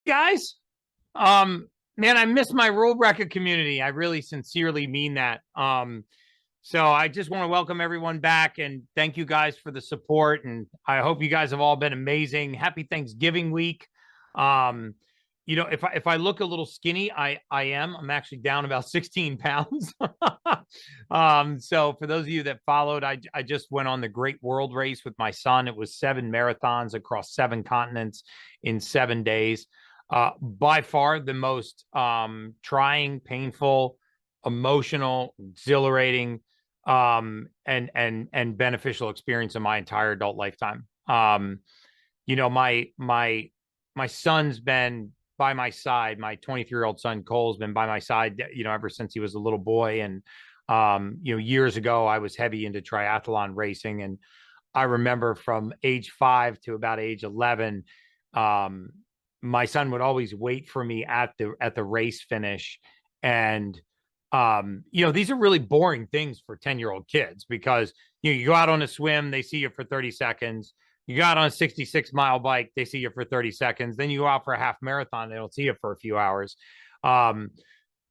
Guys. Man, I miss my rule breaker community. I really sincerely mean that. So I just want to welcome everyone back and thank you guys for the support. And I hope you guys have all been amazing. Happy Thanksgiving week. Um, if I look a little skinny, I am. I'm actually down about 16 pounds. So for those of you that followed, I just went on the Great World Race with my son. It was 7 marathons across 7 continents in 7 days. By far the most trying, painful, emotional, exhilarating, and beneficial experience in my entire adult lifetime. My son's been by my side. My 23-year-old son Cole's been by my side, ever since he was a little boy. And years ago, I was heavy into triathlon racing, and I remember from age 5 to about age 11, um, my son would always wait for me at the race finish. And these are really boring things for 10-year-old kids because you go out on a swim, they see you for 30 seconds. You go out on a 66-mile bike, they see you for 30 seconds. Then you go out for a half marathon, they don't see you for a few hours. Um,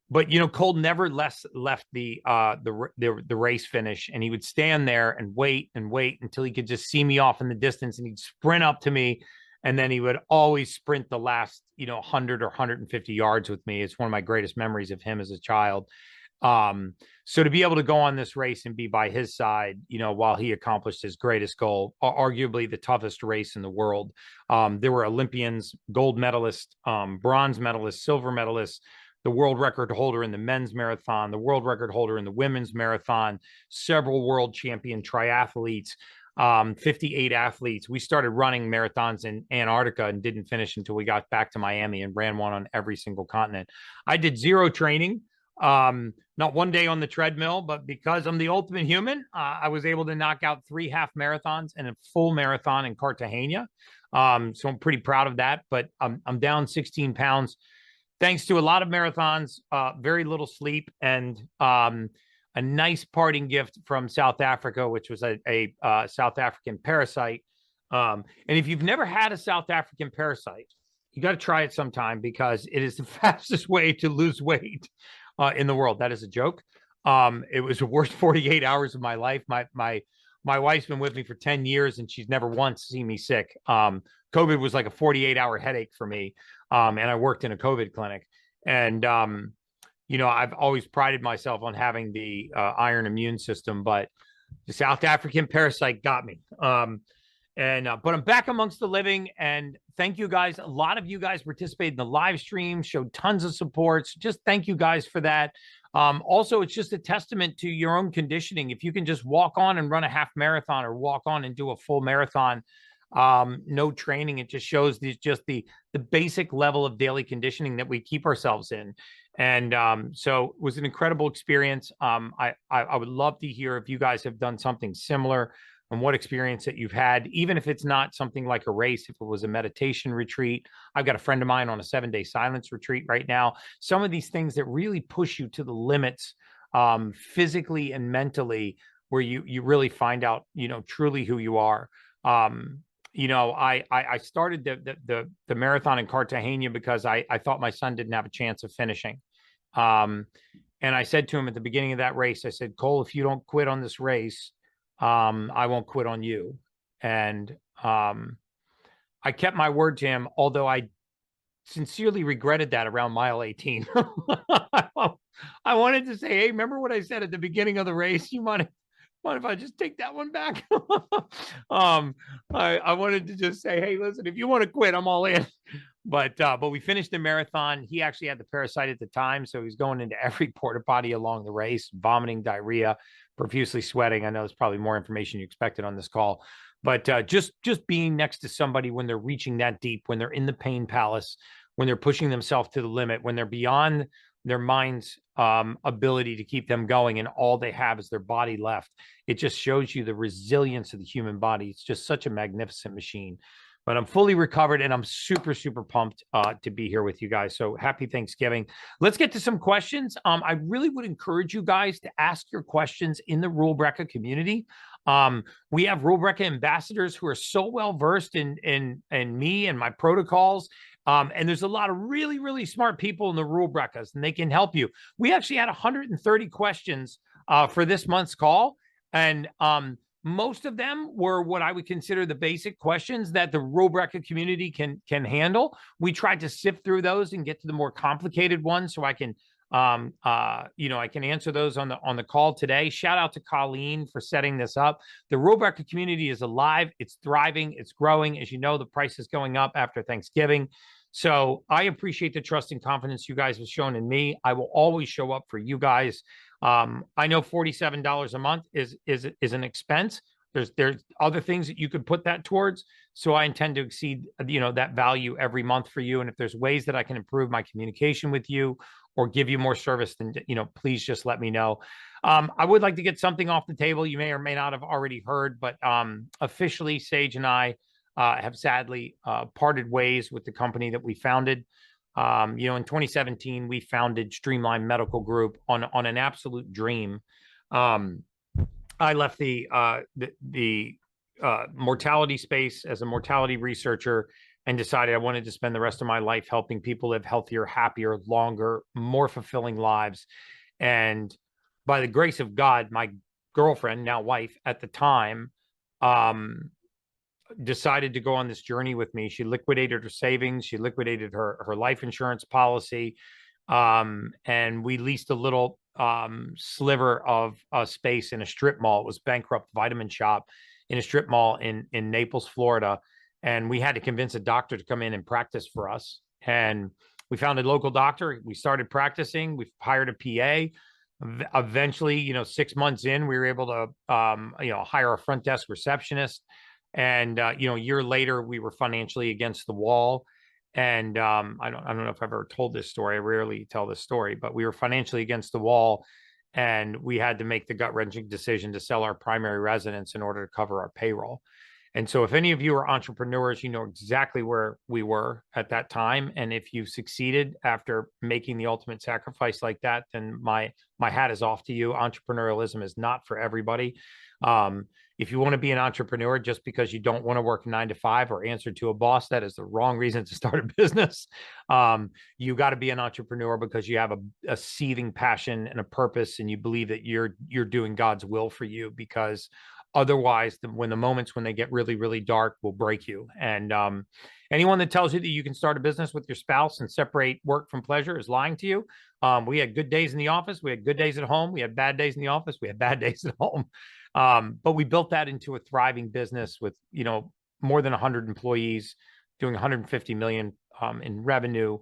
but Cole never left the race finish, and he would stand there and wait until he could just see me off in the distance, and he'd sprint up to me, and then he would always sprint the last 100 or 150 yards with me. It's one of my greatest memories of him as a child. So to be able to go on this race and be by his side, while he accomplished his greatest goal, arguably the toughest race in the world. There were Olympians, gold medalists, bronze medalists, silver medalists, the world record holder in the men's marathon, the world record holder in the women's marathon, several world champion triathletes, 58 athletes. We started running marathons in Antarctica and didn't finish until we got back to Miami and ran one on every single continent. I did zero training, not one day on the treadmill, but because I'm the ultimate human, I was able to knock out 3 half marathons and a full marathon in Cartagena. So I'm pretty proud of that, but I'm down 16 pounds thanks to a lot of marathons, very little sleep, and a nice parting gift from South Africa, which was a South African parasite. And if you've never had a South African parasite, you got to try it sometime because it is the fastest way to lose weight in the world. That is a joke. It was the worst 48 hours of my life. My wife's been with me for 10 years and she's never once seen me sick. COVID was like a 48-hour headache for me. And I worked in a COVID clinic. And, I've always prided myself on having the iron immune system, but the South African parasite got me. But I'm back amongst the living, and thank you guys. A lot of you guys participated in the live stream, showed tons of support. So just thank you guys for that. Also, it's just a testament to your own conditioning. If you can just walk on and run a half marathon or walk on and do a full marathon, no training, it just shows the basic level of daily conditioning that we keep ourselves in. And so it was an incredible experience. I would love to hear if you guys have done something similar and what experience that you've had, even if it's not something like a race, if it was a meditation retreat. I've got a friend of mine on a 7-day silence retreat right now. Some of these things that really push you to the limits, physically and mentally, where you really find out, truly who you are. I started the marathon in Cartagena because I thought my son didn't have a chance of finishing. And I said to him at the beginning of that race, I said, Cole, if you don't quit on this race, I won't quit on you. And I kept my word to him, although I sincerely regretted that around mile 18. I wanted to say, hey, remember what I said at the beginning of the race? You mind if I just take that one back? I wanted to just say, hey, listen, if you want to quit, I'm all in. But we finished the marathon. He actually had the parasite at the time, so he's going into every porta potty along the race, vomiting, diarrhea, profusely sweating. I know there's probably more information you expected on this call, but just being next to somebody when they're reaching that deep, when they're in the pain palace, when they're pushing themselves to the limit, when they're beyond their mind's ability to keep them going, and all they have is their body left. It just shows you the resilience of the human body. It's just such a magnificent machine. But I'm fully recovered, and I'm super, super pumped to be here with you guys. So happy Thanksgiving. Let's get to some questions. I really would encourage you guys to ask your questions in the Rule Breaker community. We have Rule Breaker ambassadors who are so well versed in me and my protocols And there's a lot of really, really smart people in the Rural Breakfast, and they can help you. We actually had 130 questions for this month's call, and most of them were what I would consider the basic questions that the Rural Breakfast community can handle. We tried to sift through those and get to the more complicated ones, so I can I can answer those on the call today. Shout out to Colleen for setting this up. The Rural Breakfast community is alive, it's thriving, it's growing. As you know, the price is going up after Thanksgiving. So I appreciate the trust and confidence you guys have shown in me. I will always show up for you guys. I know $47 a month is an expense. There's other things that you could put that towards. So I intend to exceed, that value every month for you. And if there's ways that I can improve my communication with you or give you more service, then, please just let me know. I would like to get something off the table. You may or may not have already heard, but officially Sage and I have sadly parted ways with the company that we founded. In 2017, we founded Streamline Medical Group on an absolute dream. I left the mortality space as a mortality researcher and decided I wanted to spend the rest of my life helping people live healthier, happier, longer, more fulfilling lives. And by the grace of God, my girlfriend, now wife at the time, decided to go on this journey with me. She liquidated her savings. She liquidated her life insurance policy. And we leased a little sliver of space in a strip mall. It was bankrupt Vitamin Shop in a strip mall in Naples, Florida. And we had to convince a doctor to come in and practice for us. And we found a local doctor. We started practicing. We hired a PA. Eventually, 6 months in, we were able to, hire a front desk receptionist. And, a year later, we were financially against the wall. And I don't know if I've ever told this story. I rarely tell this story, but we were financially against the wall, and we had to make the gut-wrenching decision to sell our primary residence in order to cover our payroll. And so if any of you are entrepreneurs, you know exactly where we were at that time. And if you've succeeded after making the ultimate sacrifice like that, then my hat is off to you. Entrepreneurialism is not for everybody. If you want to be an entrepreneur just because you don't want to work 9 to 5 or answer to a boss, that is the wrong reason to start a business. You got to be an entrepreneur because you have a seething passion and a purpose, and you believe that you're doing God's will for you, because otherwise, when the moments when they get really, really dark will break you. And anyone that tells you that you can start a business with your spouse and separate work from pleasure is lying to you. We had good days in the office. We had good days at home. We had bad days in the office. We had bad days at home. But we built that into a thriving business with, more than 100 employees, doing 150 million in revenue,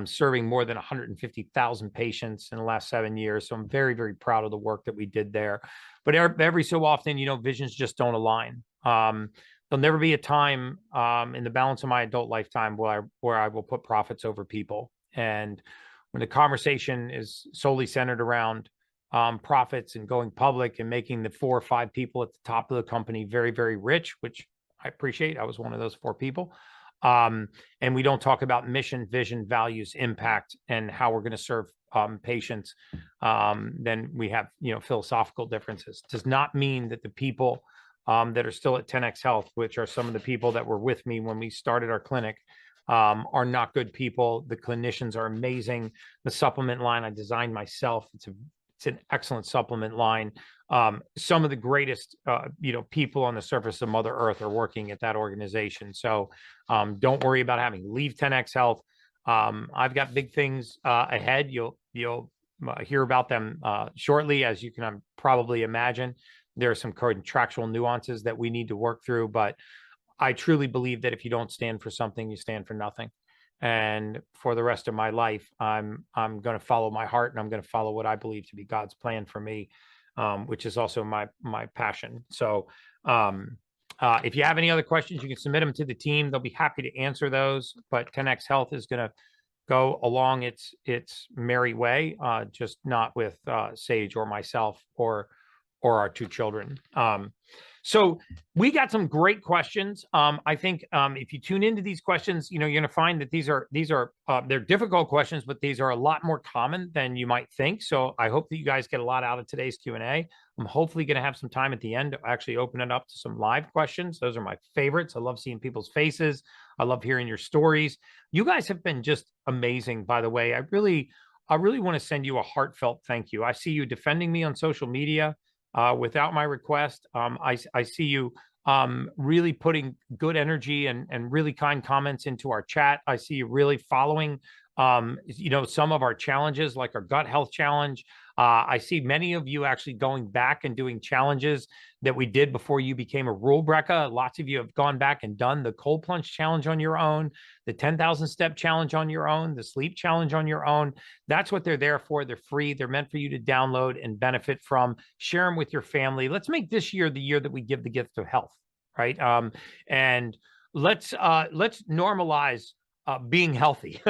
serving more than 150,000 patients in the last 7 years. So I'm very, very proud of the work that we did there. But every so often, visions just don't align. There'll never be a time in the balance of my adult lifetime where I will put profits over people. And when the conversation is solely centered around profits and going public and making the 4 or 5 people at the top of the company very, very rich, which I appreciate. I was one of those 4 people. And we don't talk about mission, vision, values, impact, and how we're going to serve patients, then we have, philosophical differences. Does not mean that the people that are still at 10X Health, which are some of the people that were with me when we started our clinic, are not good people. The clinicians are amazing. The supplement line I designed myself. It's an excellent supplement line. Some of the greatest, people on the surface of Mother Earth are working at that organization. So don't worry about having to leave 10X Health. I've got big things ahead. You'll hear about them shortly, as you can probably imagine. There are some contractual nuances that we need to work through, but I truly believe that if you don't stand for something, you stand for nothing. And for the rest of my life, I'm going to follow my heart, and I'm going to follow what I believe to be God's plan for me, which is also my passion. So if you have any other questions, you can submit them to the team. They'll be happy to answer those. But 10X Health is going to go along its merry way, just not with Sage or myself or our 2 children. So we got some great questions. I think if you tune into these questions, you're going to find that these are they're difficult questions, but these are a lot more common than you might think. So I hope that you guys get a lot out of today's Q&A. I'm hopefully going to have some time at the end to actually open it up to some live questions. Those are my favorites. I love seeing people's faces. I love hearing your stories. You guys have been just amazing, by the way. I really want to send you a heartfelt thank you. I see you defending me on social media. Without my request. I see you really putting good energy and really kind comments into our chat. I see you really following, some of our challenges, like our gut health challenge. I see many of you actually going back and doing challenges that we did before you became a rule breaker. Lots of you have gone back and done the cold plunge challenge on your own, the 10,000 step challenge on your own, the sleep challenge on your own. That's what they're there for. They're free. They're meant for you to download and benefit from. Share them with your family. Let's make this year the year that we give the gift of health, right? And let's normalize being healthy,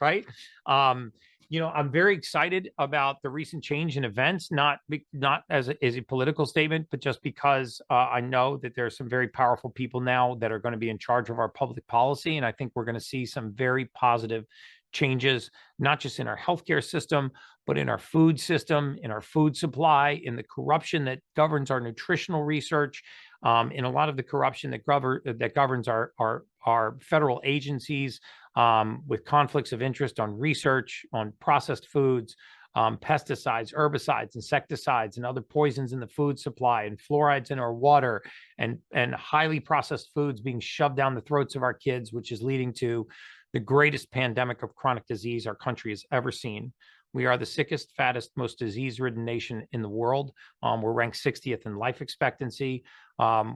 right? I'm very excited about the recent change in events, not as a political statement, but just because I know that there are some very powerful people now that are going to be in charge of our public policy. And I think we're going to see some very positive changes, not just in our healthcare system, but in our food system, in our food supply, in the corruption that governs our nutritional research, in a lot of the corruption that governs our federal agencies, with conflicts of interest on research, on processed foods, pesticides, herbicides, insecticides, and other poisons in the food supply, and fluorides in our water, and highly processed foods being shoved down the throats of our kids, which is leading to the greatest pandemic of chronic disease our country has ever seen. We are the sickest, fattest, most disease-ridden nation in the world. We're ranked 60th in life expectancy.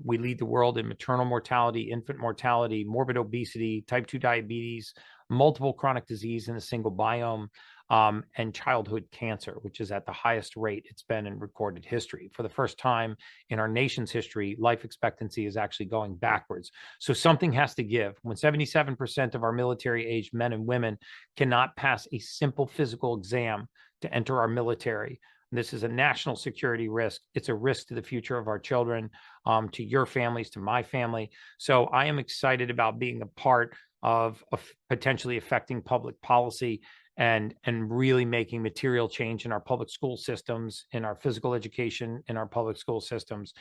We lead the world in maternal mortality, infant mortality, morbid obesity, type 2 diabetes, multiple chronic disease in a single biome, and childhood cancer, which is at the highest rate it's been in recorded history. For the first time in our nation's history, life expectancy is actually going backwards. So something has to give. When 77% of our military-aged men and women cannot pass a simple physical exam to enter our military, this is a national security risk. It's a risk to the future of our children, to your families, to my family. So I am excited about being a part of potentially affecting public policy and really making material change in our public school systems, in our physical education, in our public school systems,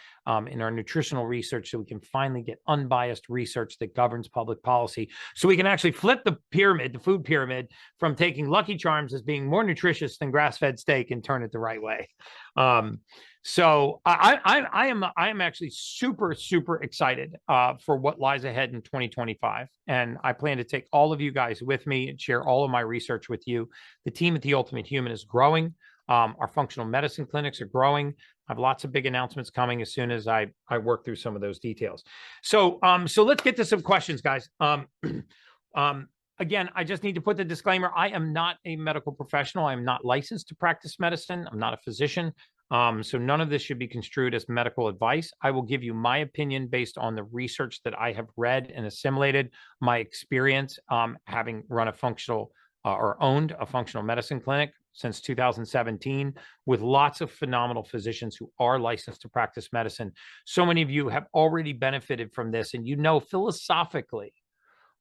in our nutritional research, so we can finally get unbiased research that governs public policy, so we can actually flip the pyramid, the food pyramid, from taking Lucky Charms as being more nutritious than grass-fed steak and turn it the right way. So I am actually super, super excited for what lies ahead in 2025. And I plan to take all of you guys with me and share all of my research with you. The team at The Ultimate Human is growing. Our functional medicine clinics are growing. I have lots of big announcements coming as soon as I work through some of those details. So let's get to some questions, guys. Again, I just need to put the disclaimer. I am not a medical professional. I am not licensed to practice medicine. I'm not a physician. So none of this should be construed as medical advice. I will give you my opinion based on the research that I have read and assimilated, my experience having run a functional or owned a functional medicine clinic since 2017 with lots of phenomenal physicians who are licensed to practice medicine. So many of you have already benefited from this. And philosophically,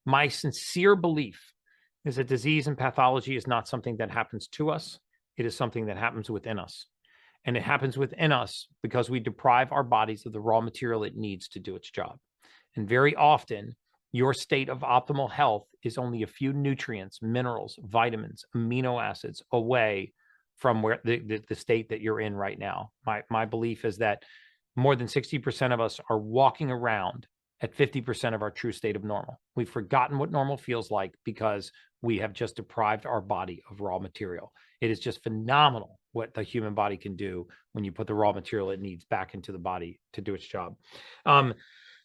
my sincere belief is that disease and pathology is not something that happens to us. It is something that happens within us. And it happens within us because we deprive our bodies of the raw material it needs to do its job. And very often, your state of optimal health is only a few nutrients, minerals, vitamins, amino acids away from where the state that you're in right now. My belief is that more than 60% of us are walking around at 50% of our true state of normal. We've forgotten what normal feels like because we have just deprived our body of raw material. It is just phenomenal what the human body can do when you put the raw material it needs back into the body to do its job.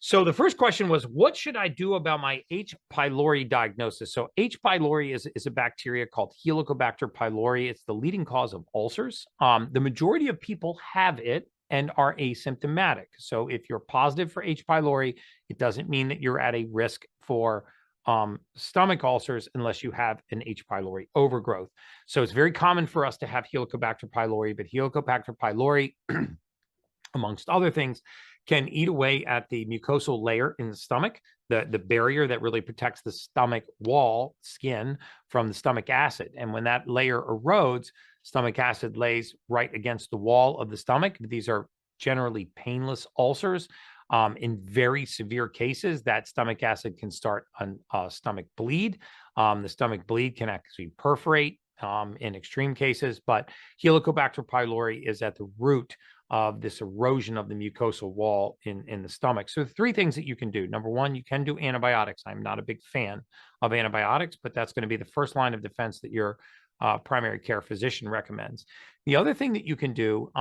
So the first question was, what should I do about my H. pylori diagnosis? So H. pylori is a bacteria called Helicobacter pylori. It's the leading cause of ulcers. The majority of people have it and are asymptomatic. So if you're positive for H. pylori, it doesn't mean that you're at a risk for stomach ulcers unless you have an H. pylori overgrowth. So it's very common for us to have Helicobacter pylori, but Helicobacter pylori, amongst other things, can eat away at the mucosal layer in the stomach, the barrier that really protects the stomach wall skin from the stomach acid. And when that layer erodes, stomach acid lays right against the wall of the stomach. These are generally painless ulcers. In very severe cases, that stomach acid can start a stomach bleed. The stomach bleed can actually perforate in extreme cases, but Helicobacter pylori is at the root of this erosion of the mucosal wall in the stomach. So 3 things that you can do. Number 1, you can do antibiotics. I'm not a big fan of antibiotics, but that's going to be the first line of defense that your primary care physician recommends. The other thing that you can do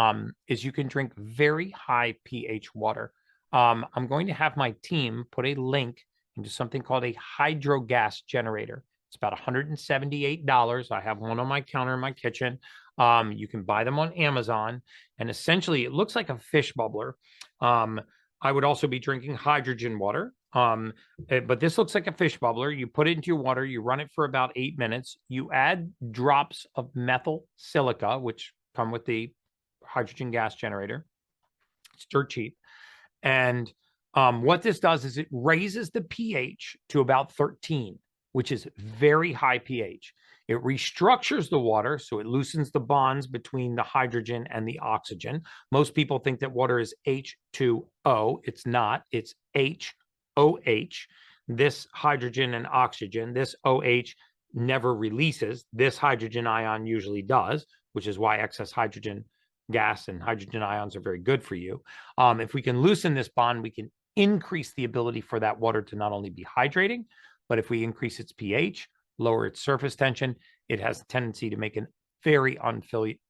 is you can drink very high pH water. I'm going to have my team put a link into something called a hydrogas generator. It's about $178. I have one on my counter in my kitchen. You can buy them on Amazon, and essentially it looks like a fish bubbler. I would also be drinking hydrogen water, but this looks like a fish bubbler. You put it into your water, you run it for about 8 minutes. You add drops of methyl silica, which come with the hydrogen gas generator. It's dirt cheap. And what this does is it raises the pH to about 13, which is very high pH. It restructures the water, so it loosens the bonds between the hydrogen and the oxygen. Most people think that water is H2O. It's not. It's HOH. This hydrogen and oxygen, this OH never releases. This hydrogen ion usually does, which is why excess hydrogen gas and hydrogen ions are very good for you. If we can loosen this bond, we can increase the ability for that water to not only be hydrating, but if we increase its pH, lower its surface tension, it has a tendency to make a very unfriendly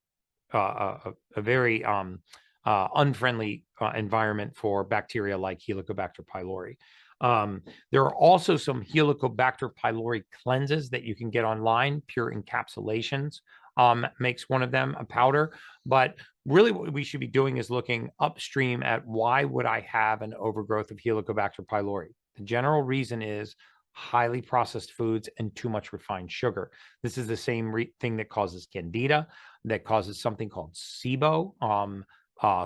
environment for bacteria like Helicobacter pylori. There are also some Helicobacter pylori cleanses that you can get online. Pure Encapsulations makes one of them, a powder. But really what we should be doing is looking upstream at why would I have an overgrowth of Helicobacter pylori? The general reason is highly processed foods and too much refined sugar. This is the same thing that causes candida, that causes something called SIBO,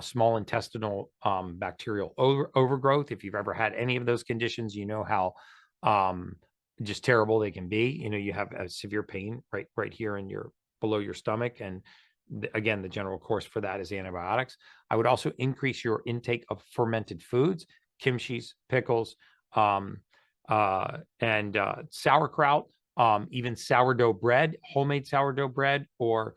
small intestinal bacterial overgrowth. If you've ever had any of those conditions, you know how just terrible they can be. You know, you have a severe pain right here in below your stomach, and again, the general course for that is antibiotics. I would also increase your intake of fermented foods, kimchis, pickles, and sauerkraut, even sourdough bread, homemade sourdough bread, or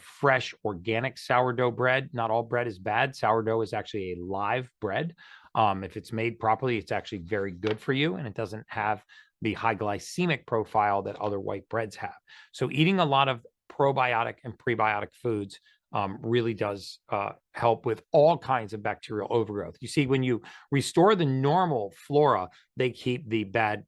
fresh organic sourdough bread. Not all bread is bad. Sourdough is actually a live bread. If it's made properly, it's actually very good for you, and it doesn't have the high glycemic profile that other white breads have. So eating a lot of probiotic and prebiotic foods really does help with all kinds of bacterial overgrowth. You see, when you restore the normal flora, they keep the bad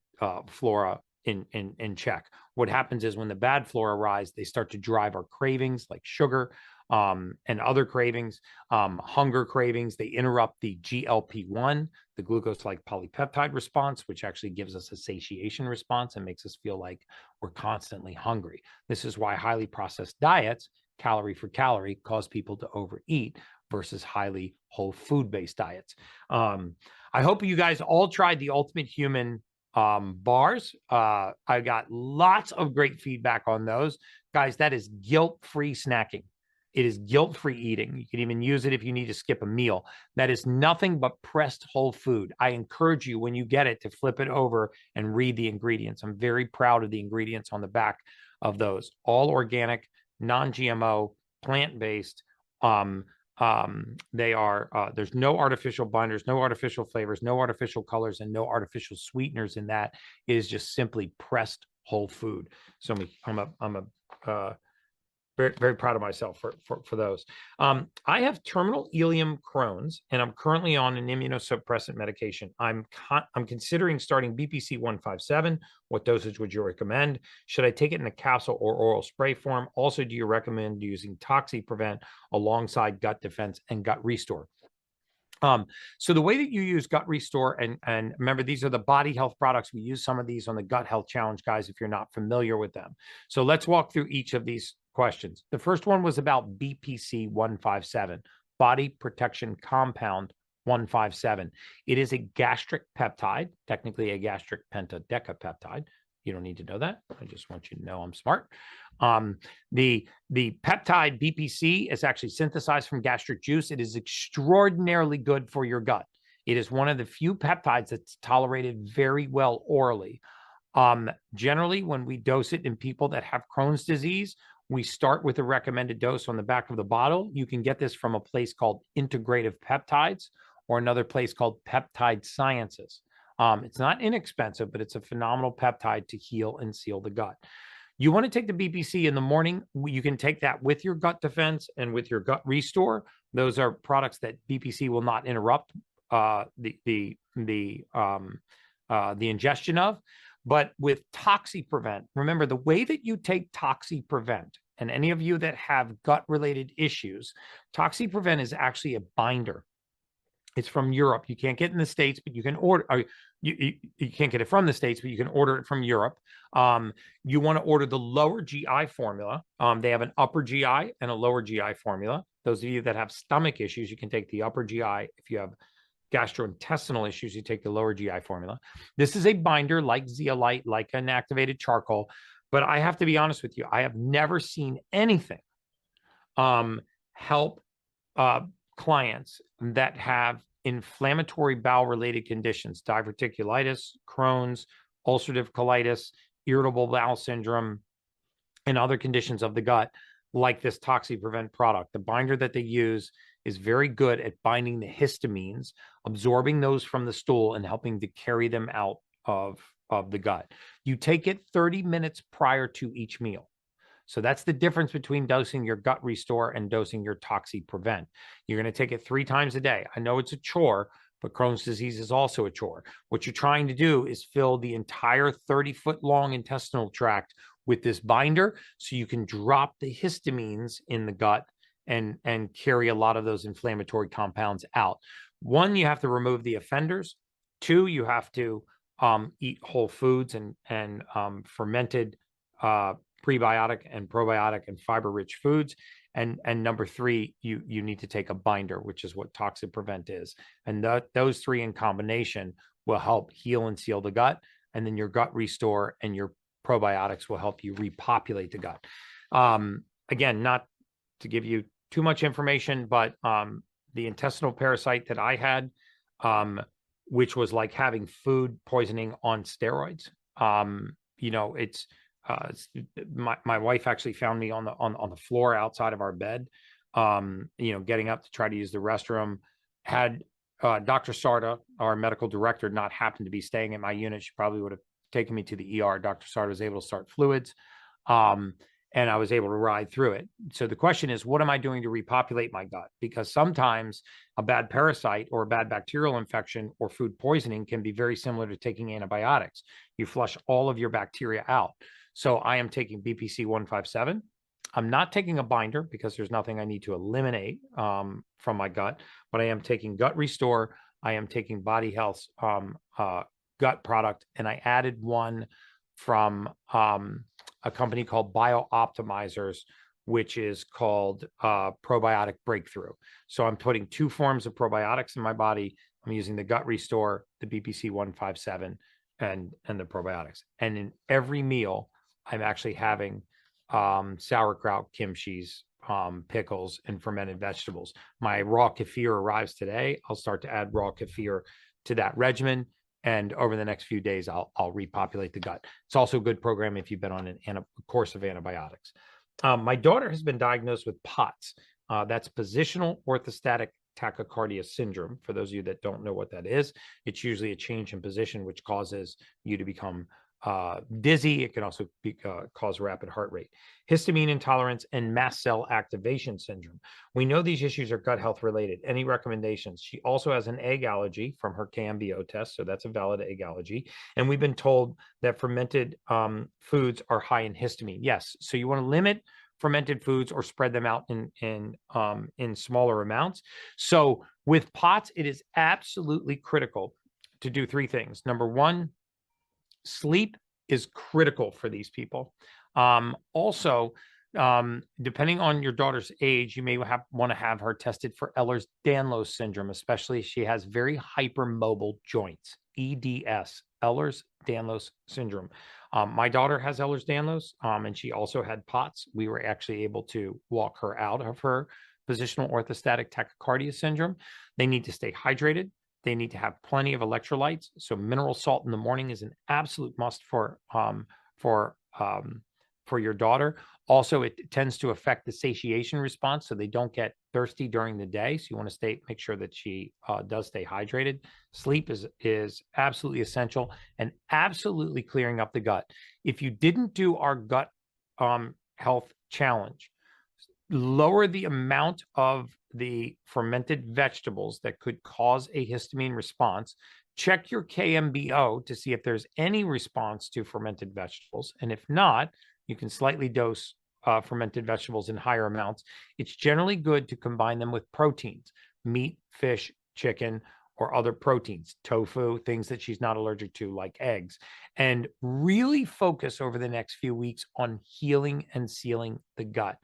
flora in check. What happens is when the bad flora rise, they start to drive our cravings like sugar and other cravings, hunger cravings. They interrupt the GLP-1, the glucose-like polypeptide response, which actually gives us a satiation response and makes us feel like we're constantly hungry. This is why highly processed diets, calorie for calorie, cause people to overeat versus highly whole food-based diets. I hope you guys all tried the Ultimate Human bars. I got lots of great feedback on those. Guys, that is guilt-free snacking. It is guilt-free eating. You can even use it if you need to skip a meal. That is nothing but pressed whole food. I encourage you, when you get it, to flip it over and read the ingredients. I'm very proud of the ingredients on the back of those. All organic, non-GMO, plant-based. They are, there's no artificial binders, no artificial flavors, no artificial colors, and no artificial sweeteners in that. It is just simply pressed whole food. So I'm very, very proud of myself for those. I have terminal ileum Crohn's, and I'm currently on an immunosuppressant medication. I'm considering starting BPC 157. What dosage would you recommend? Should I take it in a capsule or oral spray form? Also, do you recommend using ToxyPrevent alongside Gut Defense and Gut Restore? So the way that you use Gut Restore, and remember, these are the body health products. We use some of these on the Gut Health Challenge, guys, if you're not familiar with them. So let's walk through each of these questions. The first one was about BPC 157, Body Protection Compound 157. It is a gastric peptide, technically a gastric pentadecapeptide. You don't need to know that. I just want you to know I'm smart. The peptide BPC is actually synthesized from gastric juice. It is extraordinarily good for your gut. It is one of the few peptides that's tolerated very well orally. Generally, when we dose it in people that have Crohn's disease, we start with a recommended dose on the back of the bottle. You can get this from a place called Integrative Peptides or another place called Peptide Sciences. It's not inexpensive, but it's a phenomenal peptide to heal and seal the gut. You want to take the BPC in the morning. You can take that with your gut defense and with your gut restore. Those are products that BPC will not interrupt the ingestion of. But with ToxyPrevent, remember the way that you take ToxyPrevent, and any of you that have gut-related issues, ToxyPrevent is actually a binder. It's from Europe. You can't get it in the States, but you can order. You can't get it from the States, but you can order it from Europe. You want to order the lower GI formula. They have an upper GI and a lower GI formula. Those of you that have stomach issues, you can take the upper GI. If you have gastrointestinal issues, you take the lower GI formula. This is a binder like zeolite, like an activated charcoal. But I have to be honest with you, I have never seen anything help clients that have inflammatory bowel-related conditions, diverticulitis, Crohn's, ulcerative colitis, irritable bowel syndrome, and other conditions of the gut, like this ToxyPrevent product. The binder that they use is very good at binding the histamines, absorbing those from the stool and helping to carry them out of the gut. You take it 30 minutes prior to each meal. So that's the difference between dosing your gut restore and dosing your ToxyPrevent. You're going to take it 3 times a day. I know it's a chore, but Crohn's disease is also a chore. What you're trying to do is fill the entire 30-foot long intestinal tract with this binder so you can drop the histamines in the gut and carry a lot of those inflammatory compounds out. 1, you have to remove the offenders. 2, you have to eat whole foods and fermented prebiotic and probiotic and fiber-rich foods. And number 3, you need to take a binder, which is what ToxyPrevent is. And those 3 in combination will help heal and seal the gut. And then your gut restore and your probiotics will help you repopulate the gut. Again, not to give you too much information, but the intestinal parasite that I had, which was like having food poisoning on steroids. It's my wife actually found me on the floor outside of our bed, getting up to try to use the restroom. Had Dr. Sarda, our medical director, not happened to be staying at my unit, she probably would have taken me to the ER. Dr. Sarda was able to start fluids, and I was able to ride through it. So the question is, what am I doing to repopulate my gut? Because sometimes a bad parasite or a bad bacterial infection or food poisoning can be very similar to taking antibiotics. You flush all of your bacteria out. So I am taking BPC 157. I'm not taking a binder because there's nothing I need to eliminate from my gut, but I am taking Gut Restore. I am taking Body Health's gut product, and I added one from a company called BioOptimizers, which is called Probiotic Breakthrough. So I'm putting 2 forms of probiotics in my body. I'm using the Gut Restore, the BPC 157, and the probiotics. And in every meal, I'm actually having sauerkraut, kimchi's, pickles, and fermented vegetables. My raw kefir arrives today. I'll start to add raw kefir to that regimen. And over the next few days, I'll repopulate the gut. It's also a good program if you've been on a course of antibiotics. My daughter has been diagnosed with POTS. That's positional orthostatic tachycardia syndrome. For those of you that don't know what that is, it's usually a change in position which causes you to become dizzy. It can also cause rapid heart rate. Histamine intolerance and mast cell activation syndrome. We know these issues are gut health related. Any recommendations? She also has an egg allergy from her KMBO test, so that's a valid egg allergy. And we've been told that fermented foods are high in histamine. Yes, so you want to limit fermented foods or spread them out in smaller amounts. So with POTS, it is absolutely critical to do 3 things. Number 1, sleep is critical for these people. Also, Depending on your daughter's age, you may want to have her tested for Ehlers-Danlos syndrome, especially if she has very hypermobile joints, EDS, Ehlers-Danlos syndrome. My daughter has Ehlers-Danlos, and she also had POTS. We were actually able to walk her out of her positional orthostatic tachycardia syndrome. They need to stay hydrated. They need to have plenty of electrolytes. So mineral salt in the morning is an absolute must for your daughter. Also, it tends to affect the satiation response, so they don't get thirsty during the day. So you want to make sure that she does stay hydrated. Sleep is absolutely essential, and absolutely clearing up the gut. If you didn't do our gut health challenge, lower the amount of the fermented vegetables that could cause a histamine response. Check your KMBO to see if there's any response to fermented vegetables. And if not, you can slightly dose fermented vegetables in higher amounts. It's generally good to combine them with proteins, meat, fish, chicken, or other proteins, tofu, things that she's not allergic to, like eggs, and really focus over the next few weeks on healing and sealing the gut.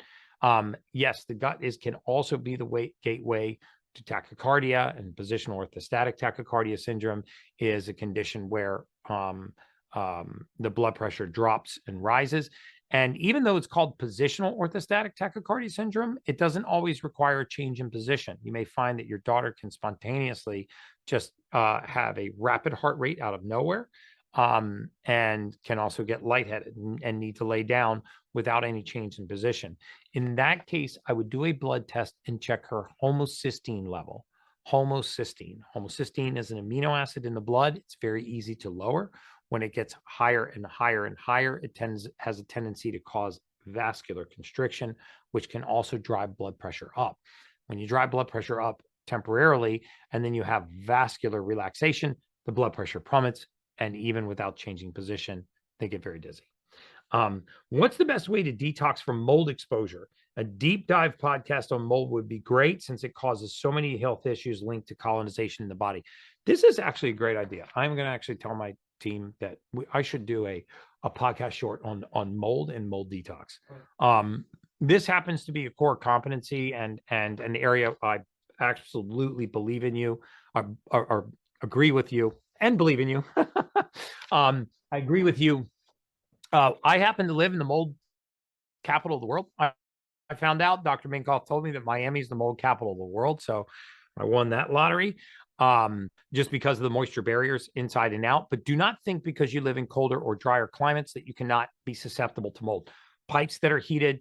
Yes, the gut can also be the gateway to tachycardia, and positional orthostatic tachycardia syndrome is a condition where the blood pressure drops and rises. And even though it's called positional orthostatic tachycardia syndrome, it doesn't always require a change in position. You may find that your daughter can spontaneously just have a rapid heart rate out of nowhere, and can also get lightheaded and need to lay down without any change in position. In that case, I would do a blood test and check her homocysteine level. Homocysteine. Homocysteine is an amino acid in the blood. It's very easy to lower. When it gets higher and higher and higher, it has a tendency to cause vascular constriction, which can also drive blood pressure up. When you drive blood pressure up temporarily, and then you have vascular relaxation, the blood pressure plummets, and even without changing position, they get very dizzy. What's the best way to detox from mold exposure? A deep dive podcast on mold would be great, since it causes so many health issues linked to colonization in the body. This is actually a great idea. I'm going to actually tell my team that I should do a podcast short on mold and mold detox. This happens to be a core competency and an area I absolutely believe in you, or agree with you and believe in you. I agree with you. I happen to live in the mold capital of the world. I found out, Dr. Minkoff told me that Miami is the mold capital of the world. So I won that lottery, just because of the moisture barriers inside and out. But do not think because you live in colder or drier climates that you cannot be susceptible to mold. Pipes that are heated,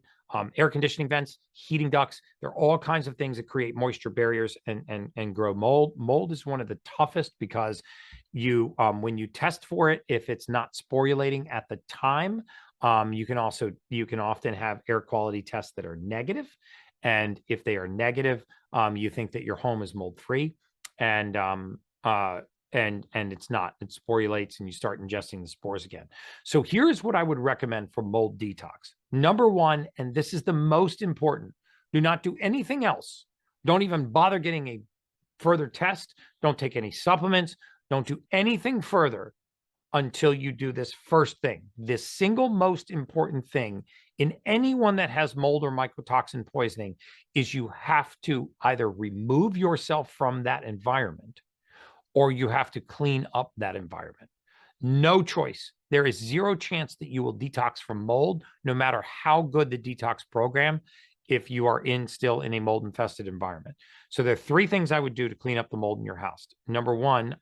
air conditioning vents, heating ducts, there are all kinds of things that create moisture barriers and grow mold. Mold is one of the toughest because when you test for it, if it's not sporulating at the time, you can often have air quality tests that are negative. And if they are negative, you think that your home is mold free, and it's not. It sporulates and you start ingesting the spores again. So here's what I would recommend for mold detox. Number one, and this is the most important, do not do anything else. Don't even bother getting a further test. Don't take any supplements. Don't do anything further until you do this first thing. This single most important thing in anyone that has mold or mycotoxin poisoning is you have to either remove yourself from that environment, or you have to clean up that environment. No choice. There is zero chance that you will detox from mold, no matter how good the detox program, if you are still in a mold infested environment. So there are three things I would do to clean up the mold in your house. Number one,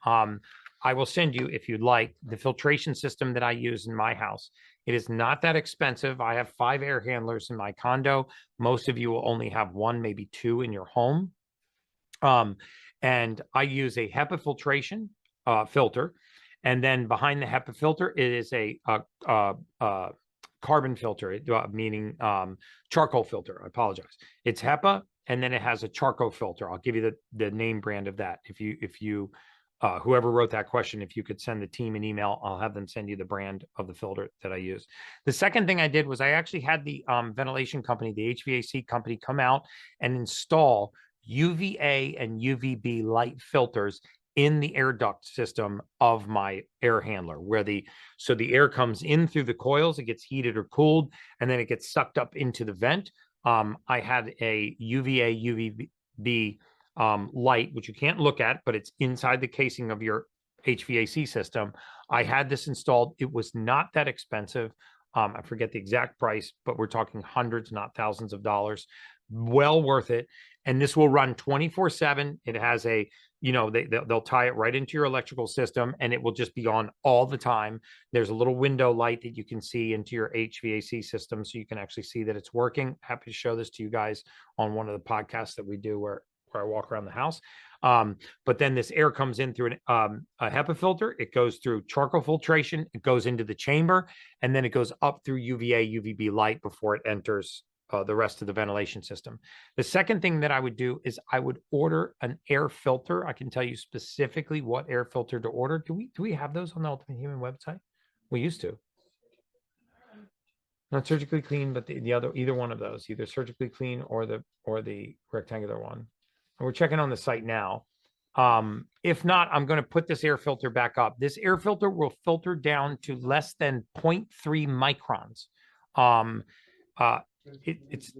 I will send you, if you'd like, the filtration system that I use in my house. It is not that expensive. I have 5 air handlers in my condo. Most of you will only have 1, maybe 2 in your home. And I use a HEPA filtration filter. And then behind the HEPA filter, it is a carbon filter, meaning charcoal filter. I apologize. It's HEPA, and then it has a charcoal filter. I'll give you the name brand of that. If you whoever wrote that question, if you could send the team an email, I'll have them send you the brand of the filter that I use. The second thing I did was I actually had the ventilation company, the HVAC company, come out and install UVA and UVB light filters in the air duct system of my air handler, where the air comes in through the coils, it gets heated or cooled, and then it gets sucked up into the vent. I had a UVA UVB light, which you can't look at, but it's inside the casing of your HVAC system. I had this installed. It was not that expensive. I forget the exact price, but we're talking hundreds, not thousands of dollars. Well worth it. And this will run 24/7. It has a, they'll tie it right into your electrical system, and it will just be on all the time. There's a little window light that you can see into your HVAC system, so you can actually see that it's working. Happy to show this to you guys on one of the podcasts that we do where I walk around the house. But then this air comes in through a HEPA filter. It goes through charcoal filtration. It goes into the chamber, and then it goes up through UVA, UVB light before it enters the rest of the ventilation system. The second thing that I would do is I would order an air filter. I can tell you specifically what air filter to order. Do we have those on the Ultimate Human website? We used to. Not Surgically Clean, but either one of those, either Surgically Clean or the rectangular one. And we're checking on the site now. If not, I'm going to put this air filter back up. This air filter will filter down to less than 0.3 microns. It's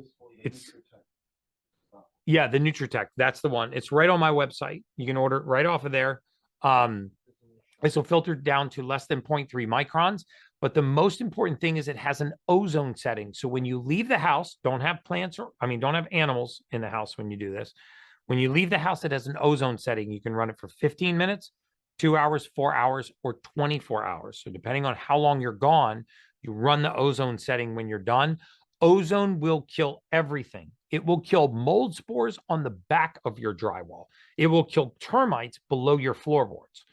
yeah, the Nutritech. That's the one. It's right on my website. You can order it right off of there. This will filter down to less than 0.3 microns. But the most important thing is it has an ozone setting. So when you leave the house, don't have animals in the house when you do this. When you leave the house, it has an ozone setting. You can run it for 15 minutes, 2 hours, 4 hours, or 24 hours. So depending on how long you're gone, you run the ozone setting when you're done. Ozone will kill everything. It will kill mold spores on the back of your drywall. It will kill termites below your floorboards,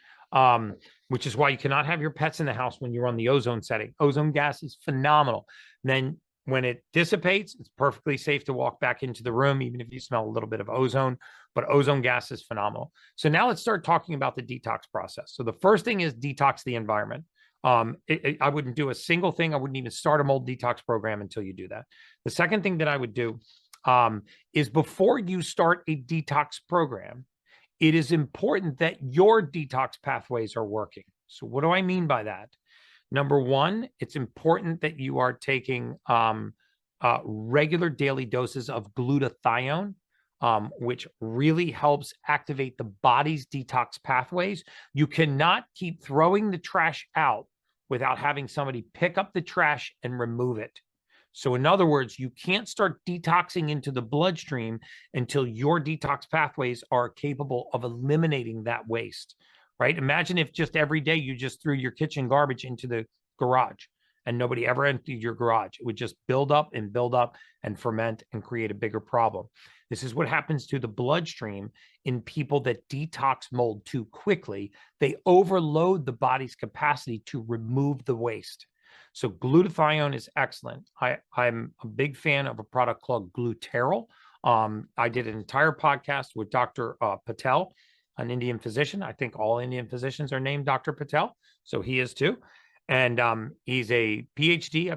which is why you cannot have your pets in the house when you're on the ozone setting. Ozone gas is phenomenal. Then when it dissipates, it's perfectly safe to walk back into the room, even if you smell a little bit of ozone, but ozone gas is phenomenal. So now let's start talking about the detox process. So the first thing is detox the environment. I wouldn't do a single thing. I wouldn't even start a mold detox program until you do that. The second thing that I would do is before you start a detox program, it is important that your detox pathways are working. So what do I mean by that? Number one, it's important that you are taking regular daily doses of glutathione, which really helps activate the body's detox pathways. You cannot keep throwing the trash out without having somebody pick up the trash and remove it. So in other words, you can't start detoxing into the bloodstream until your detox pathways are capable of eliminating that waste, right? Imagine if just every day you just threw your kitchen garbage into the garage and nobody ever emptied your garage. It would just build up and ferment and create a bigger problem. This is what happens to the bloodstream in people that detox mold too quickly. They overload the body's capacity to remove the waste. So glutathione is excellent. I'm a big fan of a product called Gluterol. I did an entire podcast with Dr. Patel, an Indian physician. I think all Indian physicians are named Dr. Patel, so he is too. And he's a PhD, I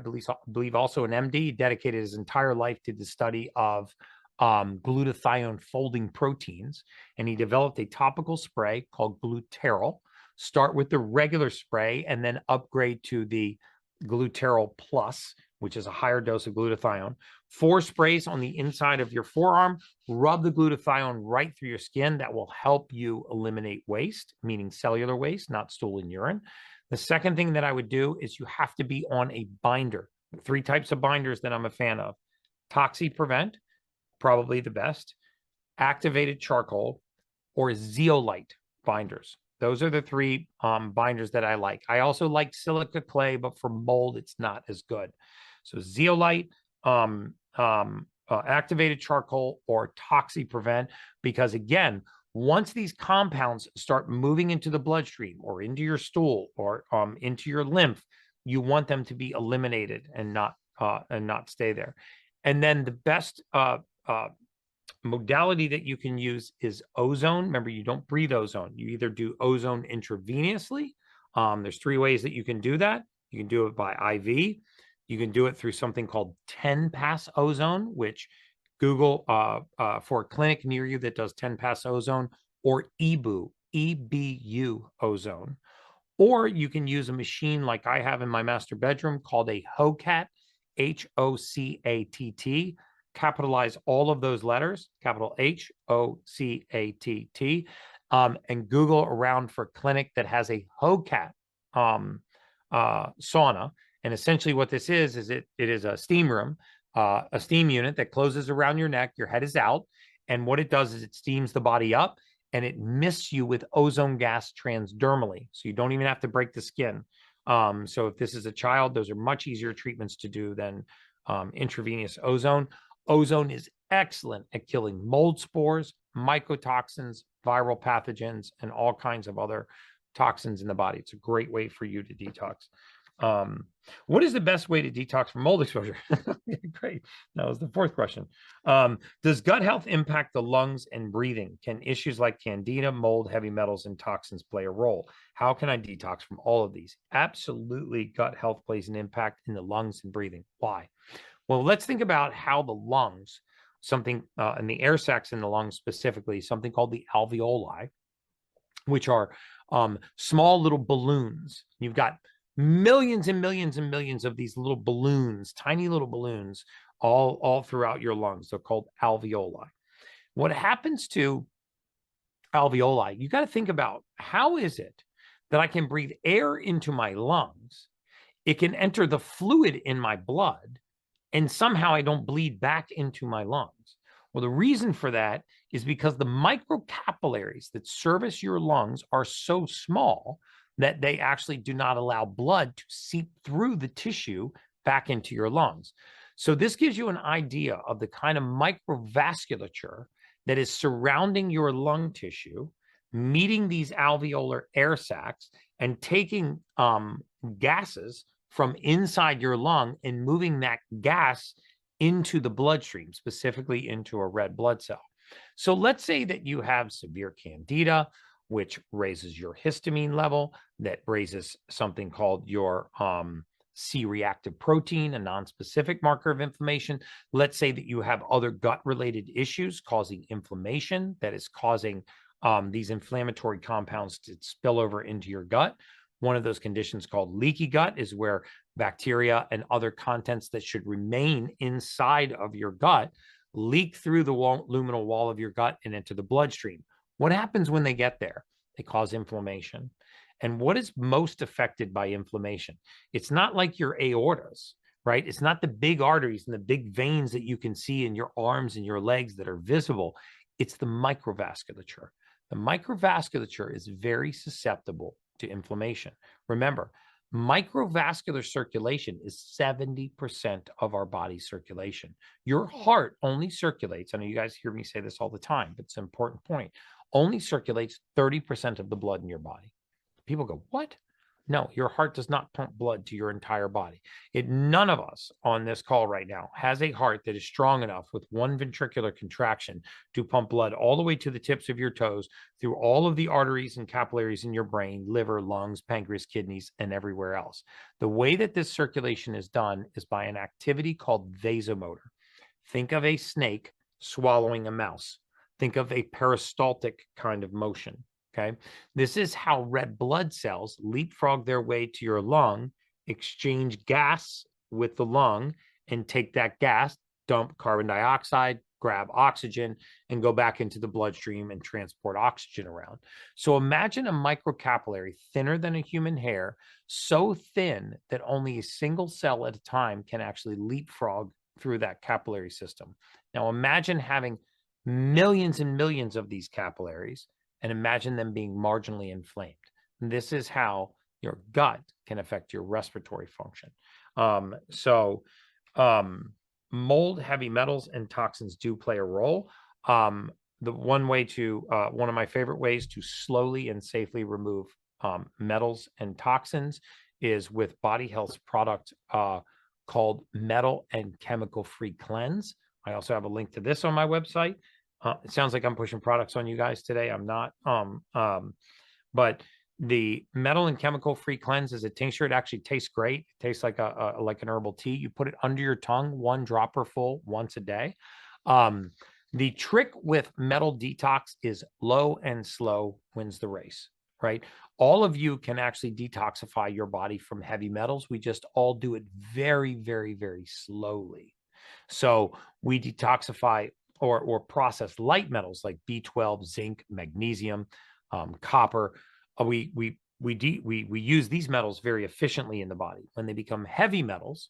believe also an MD. He dedicated his entire life to the study of glutathione folding proteins. And he developed a topical spray called Gluterol. Start with the regular spray and then upgrade to the Gluterol Plus, which is a higher dose of glutathione. 4 sprays on the inside of your forearm. Rub the glutathione right through your skin. That will help you eliminate waste, meaning cellular waste, not stool and urine. The second thing that I would do is you have to be on a binder. 3 types of binders that I'm a fan of. ToxyPrevent, probably the best. Activated charcoal or zeolite binders. Those are the 3 binders that I like. I also like silica clay, but for mold, it's not as good. So zeolite, activated charcoal, or ToxyPrevent, because again, once these compounds start moving into the bloodstream or into your stool or into your lymph, you want them to be eliminated and not stay there. And then the best modality that you can use is ozone. Remember, you don't breathe ozone. You either do ozone intravenously. There's 3 ways that you can do that. You can do it by IV. You can do it through something called 10-pass ozone, which Google for a clinic near you that does 10-pass ozone, or EBOO, EBU ozone. Or you can use a machine like I have in my master bedroom called a HOCAT, HOCATT. Capitalize all of those letters, capital HOCATT, and Google around for a clinic that has a HOCAT sauna. And essentially what this is it is a steam room, a steam unit that closes around your neck. Your head is out. And what it does is it steams the body up and it mists you with ozone gas transdermally. So you don't even have to break the skin. So if this is a child, those are much easier treatments to do than intravenous ozone. Ozone is excellent at killing mold spores, mycotoxins, viral pathogens, and all kinds of other toxins in the body. It's a great way for you to detox. What is the best way to detox from mold exposure? Great. That was the fourth question. Does gut health impact the lungs and breathing? Can issues like candida, mold, heavy metals, and toxins play a role? How can I detox from all of these? Absolutely, gut health plays an impact in the lungs and breathing. Why? Well, let's think about how the lungs, something in the air sacs in the lungs specifically, something called the alveoli, which are small little balloons. You've got millions and millions and millions of these little balloons, tiny little balloons, all throughout your lungs. They're called alveoli. What happens to alveoli? You got to think about, how is it that I can breathe air into my lungs? It can enter the fluid in my blood, and somehow I don't bleed back into my lungs. Well, the reason for that is because the microcapillaries that service your lungs are so small that they actually do not allow blood to seep through the tissue back into your lungs. So this gives you an idea of the kind of microvasculature that is surrounding your lung tissue, meeting these alveolar air sacs and taking gases from inside your lung and moving that gas into the bloodstream, specifically into a red blood cell. So let's say that you have severe candida, which raises your histamine level, that raises something called your C-reactive protein, a nonspecific marker of inflammation. Let's say that you have other gut-related issues causing inflammation that is causing these inflammatory compounds to spill over into your gut. One of those conditions called leaky gut is where bacteria and other contents that should remain inside of your gut leak through the luminal wall of your gut and into the bloodstream. What happens when they get there? They cause inflammation. And what is most affected by inflammation? It's not like your aortas, right? It's not the big arteries and the big veins that you can see in your arms and your legs that are visible. It's the microvasculature. The microvasculature is very susceptible to inflammation. Remember, microvascular circulation is 70% of our body's circulation. Your heart only circulates, I know you guys hear me say this all the time, but it's an important point, only circulates 30% of the blood in your body. People go, what? No, your heart does not pump blood to your entire body. None of us on this call right now has a heart that is strong enough with one ventricular contraction to pump blood all the way to the tips of your toes through all of the arteries and capillaries in your brain, liver, lungs, pancreas, kidneys, and everywhere else. The way that this circulation is done is by an activity called vasomotor. Think of a snake swallowing a mouse. Think of a peristaltic kind of motion. Okay, this is how red blood cells leapfrog their way to your lung, exchange gas with the lung, and take that gas, dump carbon dioxide, grab oxygen, and go back into the bloodstream and transport oxygen around. So imagine a microcapillary thinner than a human hair, so thin that only a single cell at a time can actually leapfrog through that capillary system. Now imagine having millions and millions of these capillaries, and imagine them being marginally inflamed. And this is how your gut can affect your respiratory function. Mold, heavy metals, and toxins do play a role. One of my favorite ways to slowly and safely remove metals and toxins is with Body Health's product called Metal and Chemical Free Cleanse. I also have a link to this on my website. It sounds like I'm pushing products on you guys today. I'm not. But the Metal and Chemical Free Cleanse is a tincture. It actually tastes great. It tastes like like an herbal tea. You put it under your tongue, one dropper full once a day. The trick with metal detox is low and slow wins the race, right? All of you can actually detoxify your body from heavy metals. We just all do it very, very, very slowly. So we detoxify or process light metals like B12, zinc, magnesium, copper. We use these metals very efficiently in the body. When they become heavy metals,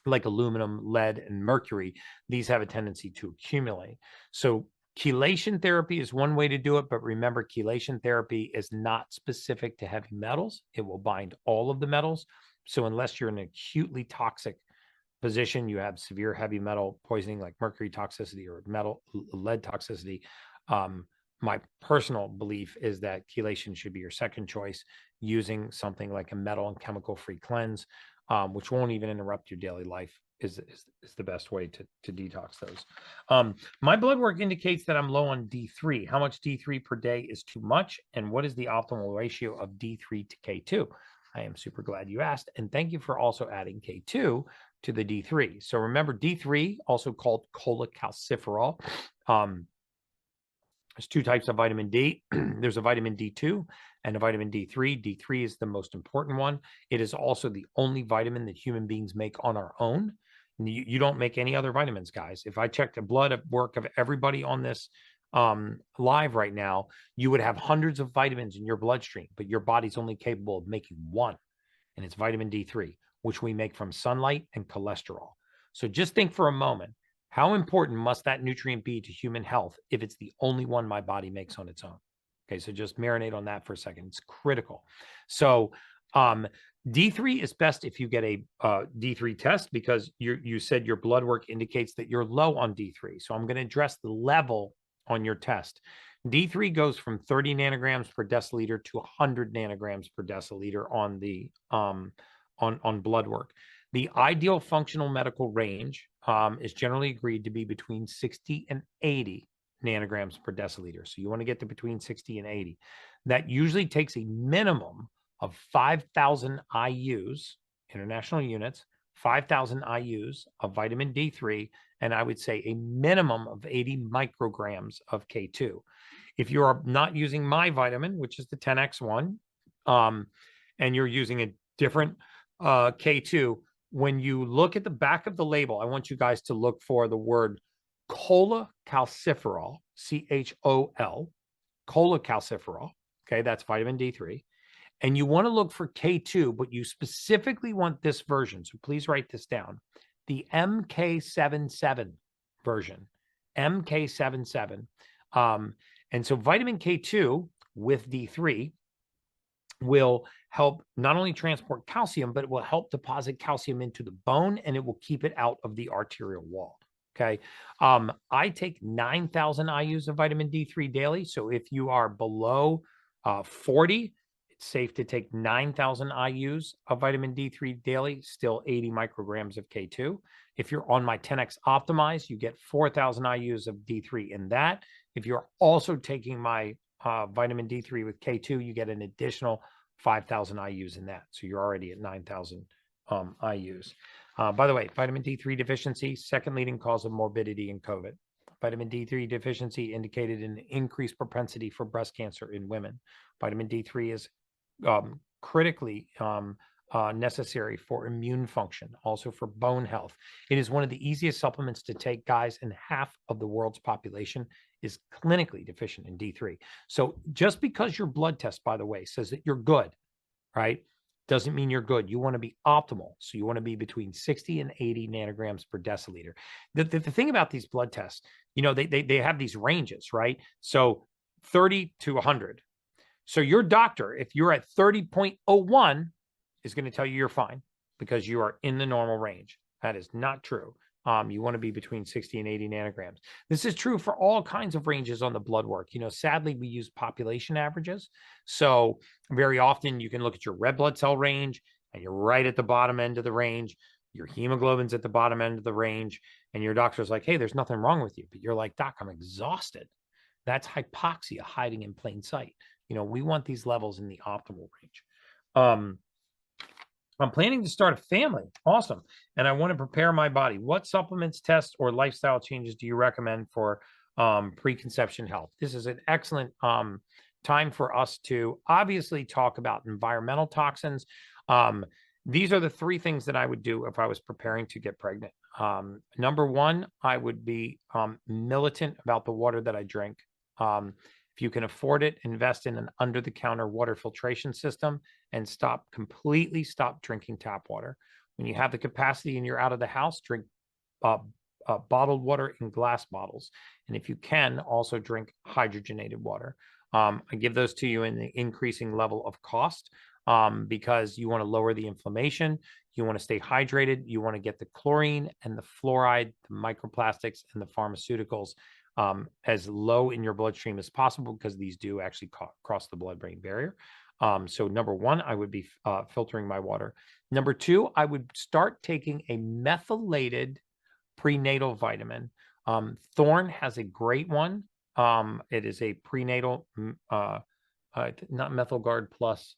like aluminum, lead, and mercury, these have a tendency to accumulate. So chelation therapy is one way to do it, but remember, chelation therapy is not specific to heavy metals. It will bind all of the metals. So unless you're in an acutely toxic position, you have severe heavy metal poisoning like mercury toxicity or lead toxicity, my personal belief is that chelation should be your second choice, using something like a metal and chemical free cleanse, which won't even interrupt your daily life, is the best way to detox those. My blood work indicates that I'm low on D3. How much D3 per day is too much? And what is the optimal ratio of D3 to K2? I am super glad you asked. And thank you for also adding K2 to the D3. So remember, D3, also called cholecalciferol. There's two types of vitamin D. There's a vitamin D2 and a vitamin D3. D3 is the most important one. It is also the only vitamin that human beings make on our own. You don't make any other vitamins, guys. If I checked the blood work of everybody on this live right now, you would have hundreds of vitamins in your bloodstream, but your body's only capable of making one, and it's vitamin D3, which we make from sunlight and cholesterol. So just think for a moment, how important must that nutrient be to human health if it's the only one my body makes on its own? Okay, so just marinate on that for a second. It's critical. So D3 is best if you get a D3 test, because you said your blood work indicates that you're low on D3. So I'm going to address the level on your test. D3 goes from 30 nanograms per deciliter to 100 nanograms per deciliter on the on blood work. The ideal functional medical range is generally agreed to be between 60 and 80 nanograms per deciliter. So you want to get to between 60 and 80. That usually takes a minimum of 5,000 IUs, international units, 5,000 IUs of vitamin D3, and I would say a minimum of 80 micrograms of K2. If you are not using my vitamin, which is the 10X one, and you're using a different K2, when you look at the back of the label, I want you guys to look for the word cholecalciferol, CHOL, cholecalciferol. Okay, that's vitamin D3. And you want to look for K2, but you specifically want this version. So please write this down. The MK77 version, MK77. And so vitamin K2 with D3 will help not only transport calcium, but it will help deposit calcium into the bone, and it will keep it out of the arterial wall. Okay. I take 9,000 IUs of vitamin D3 daily. So if you are below 40, it's safe to take 9,000 IUs of vitamin D3 daily, still 80 micrograms of K2. If you're on my 10X Optimize, you get 4,000 IUs of D3 in that. If you're also taking my vitamin D3 with K2, you get an additional 5,000 IUs in that. So you're already at 9,000 IUs. By the way, vitamin D3 deficiency, second leading cause of morbidity in COVID. Vitamin D3 deficiency indicated an increased propensity for breast cancer in women. Vitamin D3 is critically necessary for immune function, also for bone health. It is one of the easiest supplements to take, guys, and half of the world's population is clinically deficient in D3. So just because your blood test, by the way, says that you're good, right, doesn't mean you're good. You want to be optimal. So you want to be between 60 and 80 nanograms per deciliter. The thing about these blood tests, you know, they have these ranges, right? So 30 to 100. So your doctor, if you're at 30.01, is going to tell you you're fine because you are in the normal range. That is not true. You want to be between 60 and 80 nanograms. This is true for all kinds of ranges on the blood work. You know, sadly, we use population averages. So very often you can look at your red blood cell range and you're right at the bottom end of the range. Your hemoglobin's at the bottom end of the range. And your doctor's like, hey, there's nothing wrong with you. But you're like, doc, I'm exhausted. That's hypoxia hiding in plain sight. You know, we want these levels in the optimal range. I'm planning to start a family. Awesome. And I want to prepare my body. What supplements, tests, or lifestyle changes do you recommend for preconception health? This is an excellent time for us to obviously talk about environmental toxins. These are the three things that I would do if I was preparing to get pregnant. Number one, I would be militant about the water that I drink. If you can afford it, invest in an under-the-counter water filtration system and completely stop drinking tap water. When you have the capacity and you're out of the house, drink bottled water in glass bottles. And if you can, also drink hydrogenated water. I give those to you in the increasing level of cost because you want to lower the inflammation. You want to stay hydrated. You want to get the chlorine and the fluoride, the microplastics, and the pharmaceuticals as low in your bloodstream as possible, because these do actually cross the blood-brain barrier. So number one, I would be filtering my water. Number two, I would start taking a methylated prenatal vitamin. Thorne has a great one. It is a prenatal, not MethylGuard Plus.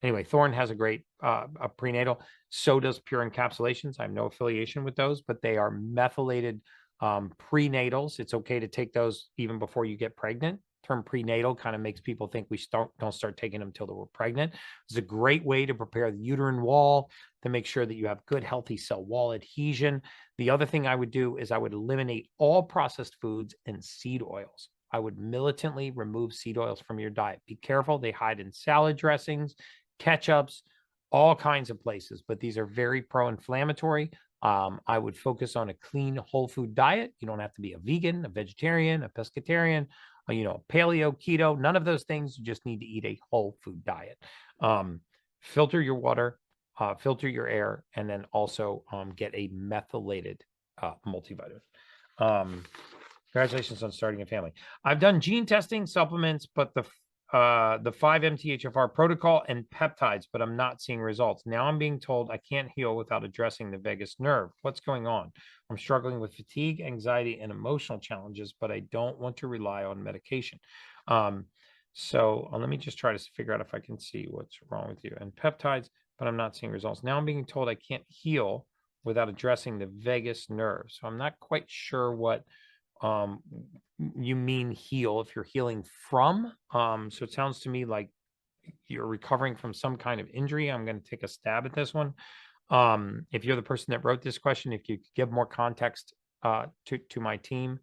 Anyway, Thorne has a great a prenatal. So does Pure Encapsulations. I have no affiliation with those, but they are methylated prenatals. It's okay to take those even before you get pregnant. Term prenatal kind of makes people think we don't start taking them until we're pregnant. It's a great way to prepare the uterine wall to make sure that you have good, healthy cell wall adhesion. The other thing I would do is I would eliminate all processed foods and seed oils. I would militantly remove seed oils from your diet. Be careful. They hide in salad dressings, ketchups, all kinds of places, but these are very pro-inflammatory. I would focus on a clean whole food diet. You don't have to be a vegan, a vegetarian, a pescatarian, paleo, keto, none of those things. You just need to eat a whole food diet. Filter your water, filter your air, and then also get a methylated multivitamin. Congratulations on starting a family. I've done gene testing, supplements, but the 5-MTHFR protocol and peptides, but I'm not seeing results. Now I'm being told I can't heal without addressing the vagus nerve. What's going on? I'm struggling with fatigue, anxiety, and emotional challenges, but I don't want to rely on medication. So let me just try to figure out if I can see what's wrong with you. And peptides, but I'm not seeing results. Now I'm being told I can't heal without addressing the vagus nerve. So I'm not quite sure what you mean heal, if you're healing from. So it sounds to me like you're recovering from some kind of injury. I'm going to take a stab at this one. If you're the person that wrote this question, if you could give more context to my team,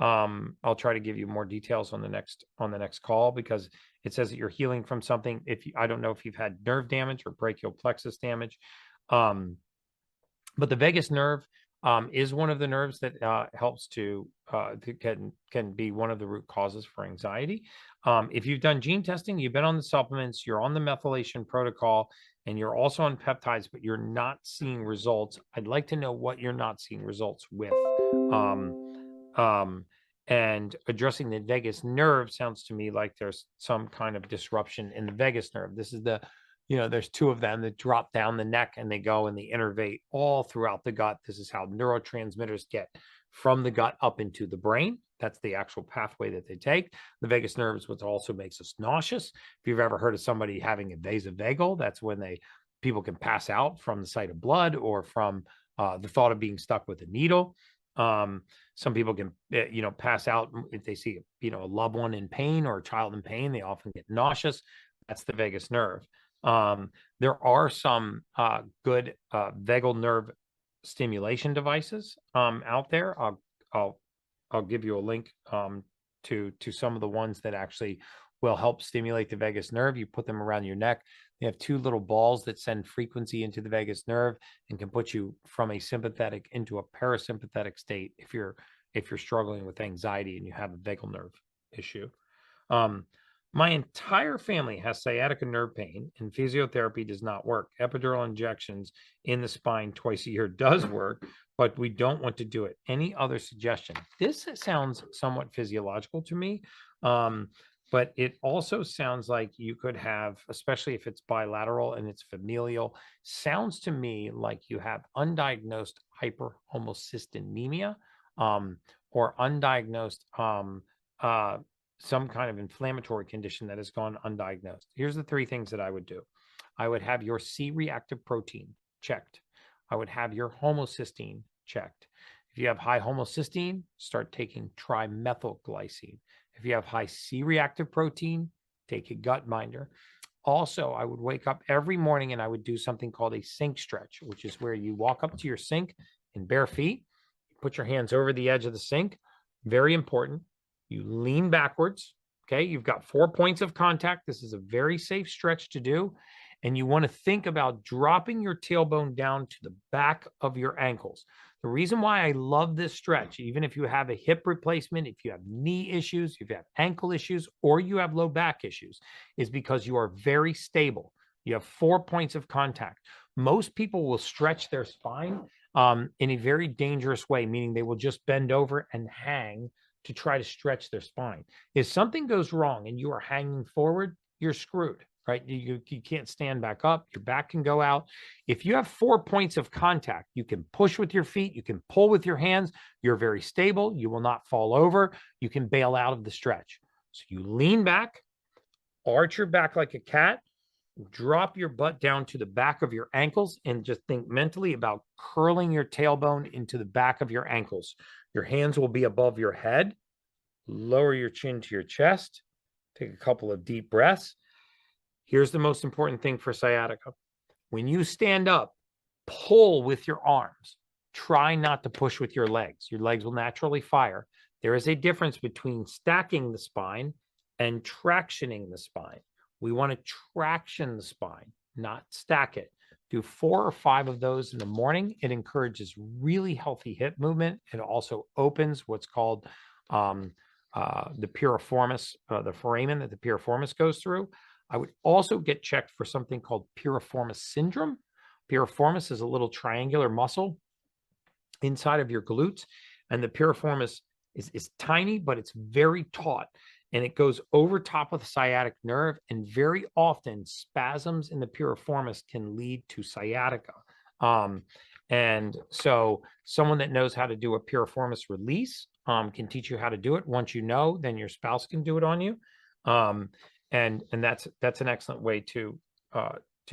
I'll try to give you more details on the next call, because it says that you're healing from something. I don't know if you've had nerve damage or brachial plexus damage, but the vagus nerve is one of the nerves that helps can be one of the root causes for anxiety. If you've done gene testing, you've been on the supplements, you're on the methylation protocol, and you're also on peptides, but you're not seeing results, I'd like to know what you're not seeing results with. And addressing the vagus nerve sounds to me like there's some kind of disruption in the vagus nerve. This is there's two of them that drop down the neck and they go and they innervate all throughout the gut. This is how neurotransmitters get from the gut up into the brain. That's the actual pathway that they take. The vagus nerve is what also makes us nauseous. If you've ever heard of somebody having a vasovagal, that's when people can pass out from the sight of blood or from the thought of being stuck with a needle. Some people can, pass out if they see, a loved one in pain or a child in pain. They often get nauseous. That's the vagus nerve. There are some good vagal nerve stimulation devices out there. I'll give you a link to some of the ones that actually will help stimulate the vagus nerve. You put them around your neck. They have two little balls that send frequency into the vagus nerve and can put you from a sympathetic into a parasympathetic state if you're struggling with anxiety and you have a vagal nerve issue. My entire family has sciatica nerve pain, and physiotherapy does not work. Epidural injections in the spine twice a year does work, but we don't want to do it. Any other suggestion? This sounds somewhat physiological to me, but it also sounds like you could have, especially if it's bilateral and it's familial, sounds to me like you have undiagnosed hyperhomocystinemia or undiagnosed some kind of inflammatory condition that has gone undiagnosed. Here's the three things that I would do. I would have your C-reactive protein checked. I would have your homocysteine checked. If you have high homocysteine, start taking trimethylglycine. If you have high C-reactive protein, take a gut binder. Also, I would wake up every morning and I would do something called a sink stretch, which is where you walk up to your sink in bare feet, put your hands over the edge of the sink. Very important. You lean backwards. Okay. You've got 4 points of contact. This is a very safe stretch to do. And you want to think about dropping your tailbone down to the back of your ankles. The reason why I love this stretch, even if you have a hip replacement, if you have knee issues, if you have ankle issues, or you have low back issues, is because you are very stable. You have 4 points of contact. Most people will stretch their spine in a very dangerous way, meaning they will just bend over and hang to try to stretch their spine. If something goes wrong and you are hanging forward, you're screwed, right? You can't stand back up. Your back can go out. If you have 4 points of contact, you can push with your feet. You can pull with your hands. You're very stable. You will not fall over. You can bail out of the stretch. So you lean back, arch your back like a cat, drop your butt down to the back of your ankles, and just think mentally about curling your tailbone into the back of your ankles. Your hands will be above your head. Lower your chin to your chest. Take a couple of deep breaths. Here's the most important thing for sciatica. When you stand up, pull with your arms. Try not to push with your legs. Your legs will naturally fire. There is a difference between stacking the spine and tractioning the spine. We want to traction the spine, not stack it. Do 4 or 5 of those in the morning. It encourages really healthy hip movement. It also opens what's called the piriformis, the foramen that the piriformis goes through. I would also get checked for something called piriformis syndrome. Piriformis is a little triangular muscle inside of your glutes, and the piriformis is tiny, but it's very taut, and it goes over top of the sciatic nerve, and very often spasms in the piriformis can lead to sciatica. And so someone that knows how to do a piriformis release can teach you how to do it. Once you know, then your spouse can do it on you. And that's an excellent way to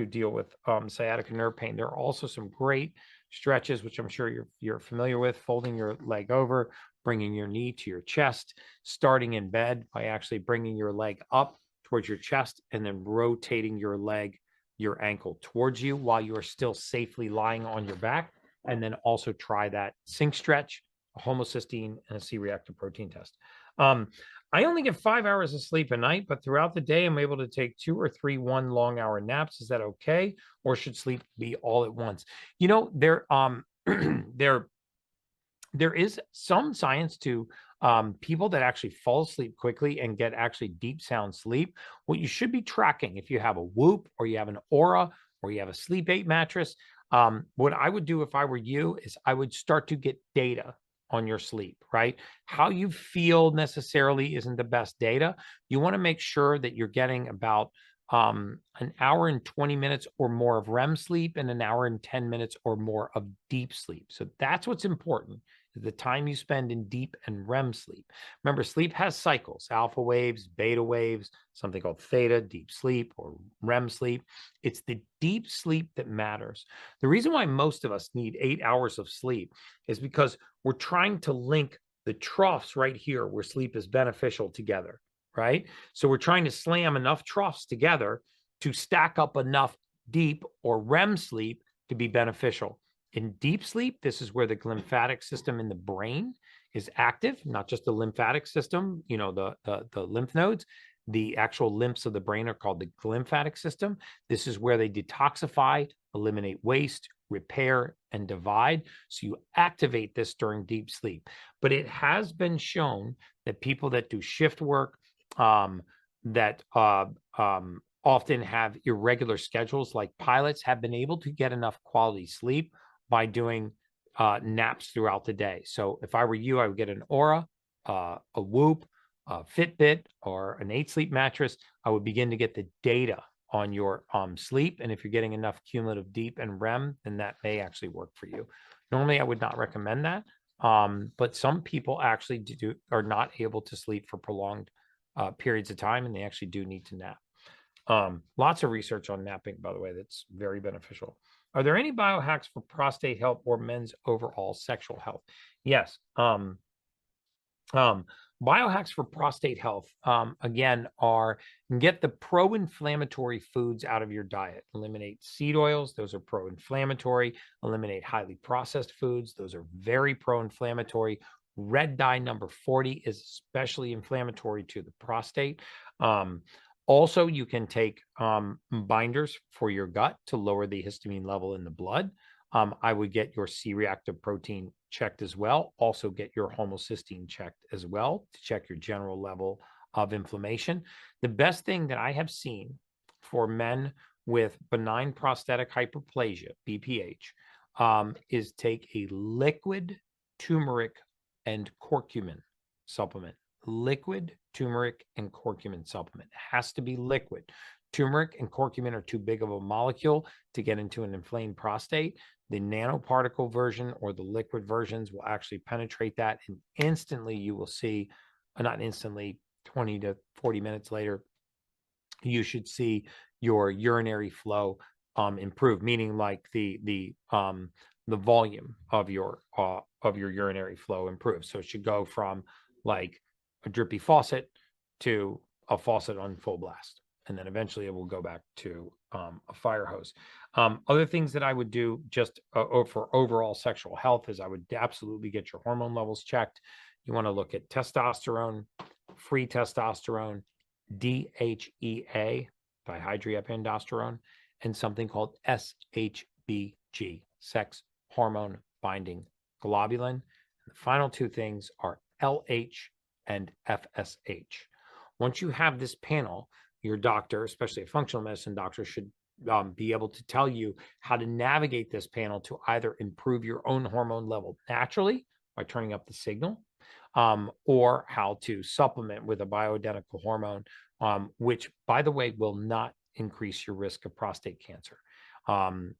deal with sciatica nerve pain. There are also some great stretches, which I'm sure you're familiar with: folding your leg over, bringing your knee to your chest, starting in bed by actually bringing your leg up towards your chest, and then rotating your leg, your ankle towards you while you are still safely lying on your back. And then also try that sink stretch, a homocysteine, and a C-reactive protein test. I only get 5 hours of sleep a night, but throughout the day, I'm able to take 2 or 3 1-long-hour naps. Is that okay? Or should sleep be all at once? You know, there is some science to people that actually fall asleep quickly and get actually deep sound sleep. What you should be tracking, if you have a Whoop or you have an Aura or you have a Sleep 8 mattress, what I would do if I were you is I would start to get data on your sleep, right? How you feel necessarily isn't the best data. You want to make sure that you're getting about an hour and 20 minutes or more of REM sleep and an hour and 10 minutes or more of deep sleep. So that's what's important, the time you spend in deep and REM sleep. Remember, sleep has cycles: alpha waves, beta waves, something called theta, deep sleep, or REM sleep. It's the deep sleep that matters. The reason why most of us need 8 hours of sleep is because we're trying to link the troughs right here where sleep is beneficial together, right? So we're trying to slam enough troughs together to stack up enough deep or REM sleep to be beneficial. In deep sleep, this is where the glymphatic system in the brain is active, not just the lymphatic system, you know, the lymph nodes. The actual lymphs of the brain are called the glymphatic system. This is where they detoxify, eliminate waste, repair, and divide. So you activate this during deep sleep. But it has been shown that people that do shift work, that often have irregular schedules, like pilots, have been able to get enough quality sleep by doing naps throughout the day. So if I were you, I would get an Aura, a Whoop, a Fitbit, or an 8 Sleep mattress. I would begin to get the data on your sleep. And if you're getting enough cumulative deep and REM, then that may actually work for you. Normally, I would not recommend that. But some people actually are not able to sleep for prolonged periods of time, and they actually do need to nap. Lots of research on napping, by the way, that's very beneficial. Are there any biohacks for prostate health or men's overall sexual health? Yes. Biohacks for prostate health, again, are get the pro-inflammatory foods out of your diet. Eliminate seed oils. Those are pro-inflammatory. Eliminate highly processed foods. Those are very pro-inflammatory. Red dye number 40 is especially inflammatory to the prostate. Also, you can take binders for your gut to lower the histamine level in the blood. I would get your C-reactive protein checked as well. Also get your homocysteine checked as well to check your general level of inflammation. The best thing that I have seen for men with benign prostatic hyperplasia, BPH, is take a liquid turmeric and curcumin supplement. Liquid turmeric and curcumin supplement. It has to be liquid. Turmeric and curcumin are too big of a molecule to get into an inflamed prostate. The nanoparticle version or the liquid versions will actually penetrate that, and instantly you will see, not instantly, 20 to 40 minutes later, you should see your urinary flow improve, meaning like the volume of your urinary flow improves. So it should go from like a drippy faucet to a faucet on full blast, and then eventually it will go back to a fire hose. Other things that I would do just for overall sexual health is I would absolutely get your hormone levels checked. You want to look at testosterone, free testosterone, DHEA, dihydroepiandrosterone, and something called SHBG, sex hormone binding globulin. The final two things are LH and FSH. Once you have this panel, your doctor, especially a functional medicine doctor, should be able to tell you how to navigate this panel to either improve your own hormone level naturally by turning up the signal, or how to supplement with a bioidentical hormone, which, by the way, will not increase your risk of prostate cancer.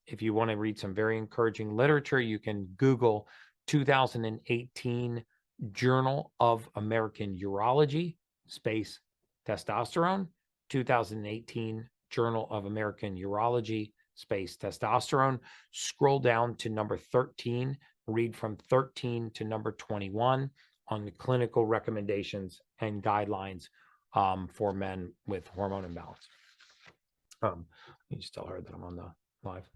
If you want to read some very encouraging literature, you can Google 2018 Journal of American Urology, space testosterone, 2018 Journal of American Urology, space testosterone. Scroll down to number 13, read from 13 to number 21 on the clinical recommendations and guidelines for men with hormone imbalance. You just tell her that I'm on the live.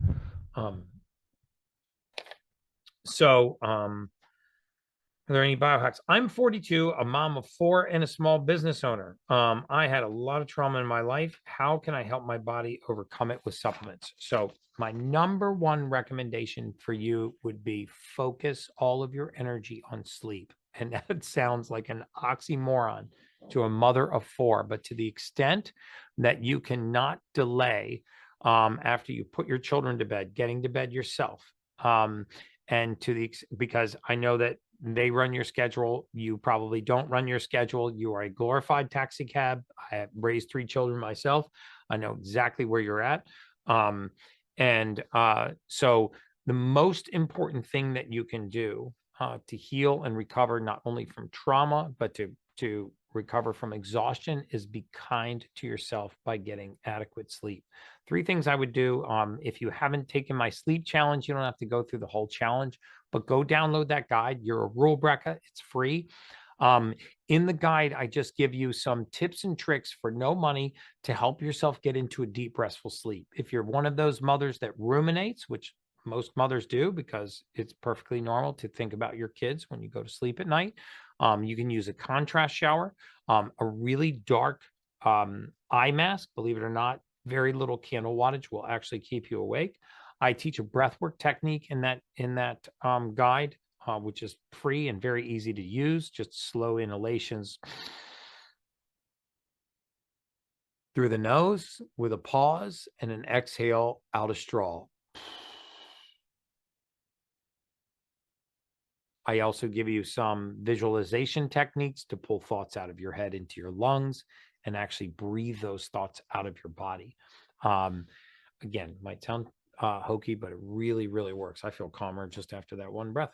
Are there any biohacks? I'm 42, a mom of 4, and a small business owner. I had a lot of trauma in my life. How can I help my body overcome it with supplements? So my number one recommendation for you would be focus all of your energy on sleep. And that sounds like an oxymoron to a mother of 4, but to the extent that you cannot delay after you put your children to bed, getting to bed yourself, and because I know that they run your schedule. You probably don't run your schedule. You are a glorified taxi cab. I have raised 3 children myself. I know exactly where you're at. So the most important thing that you can do to heal and recover, not only from trauma, but to recover from exhaustion, is be kind to yourself by getting adequate sleep. 3 things I would do. If you haven't taken my sleep challenge, you don't have to go through the whole challenge, but go download that guide. You're a rule breaker. It's free. In the guide, I just give you some tips and tricks for no money to help yourself get into a deep, restful sleep. If you're one of those mothers that ruminates, which most mothers do because it's perfectly normal to think about your kids when you go to sleep at night, you can use a contrast shower, a really dark eye mask. Believe it or not, very little candle wattage will actually keep you awake. I teach a breathwork technique in that guide, which is free and very easy to use. Just slow inhalations through the nose with a pause and an exhale out a straw. I also give you some visualization techniques to pull thoughts out of your head into your lungs and actually breathe those thoughts out of your body. Again, might sound hokey, but it really, really works. I feel calmer just after that one breath.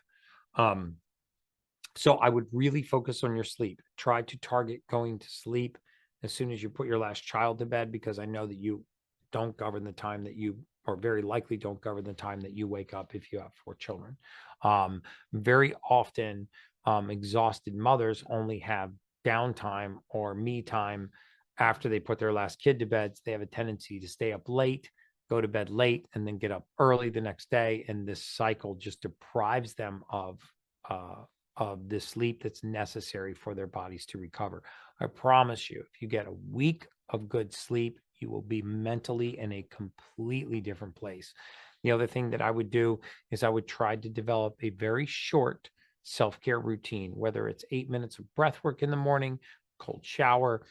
So I would really focus on your sleep. Try to target going to sleep as soon as you put your last child to bed, because I know that you don't govern the time that you, or very likely don't govern the time that you wake up if you have 4 children. Very often, exhausted mothers only have downtime or me time after they put their last kid to bed. So they have a tendency to stay up late, go to bed late, and then get up early the next day. And this cycle just deprives them of the sleep that's necessary for their bodies to recover. I promise you, if you get a week of good sleep, you will be mentally in a completely different place. The other thing that I would do is I would try to develop a very short self-care routine, whether it's 8 minutes of breath work in the morning, cold shower,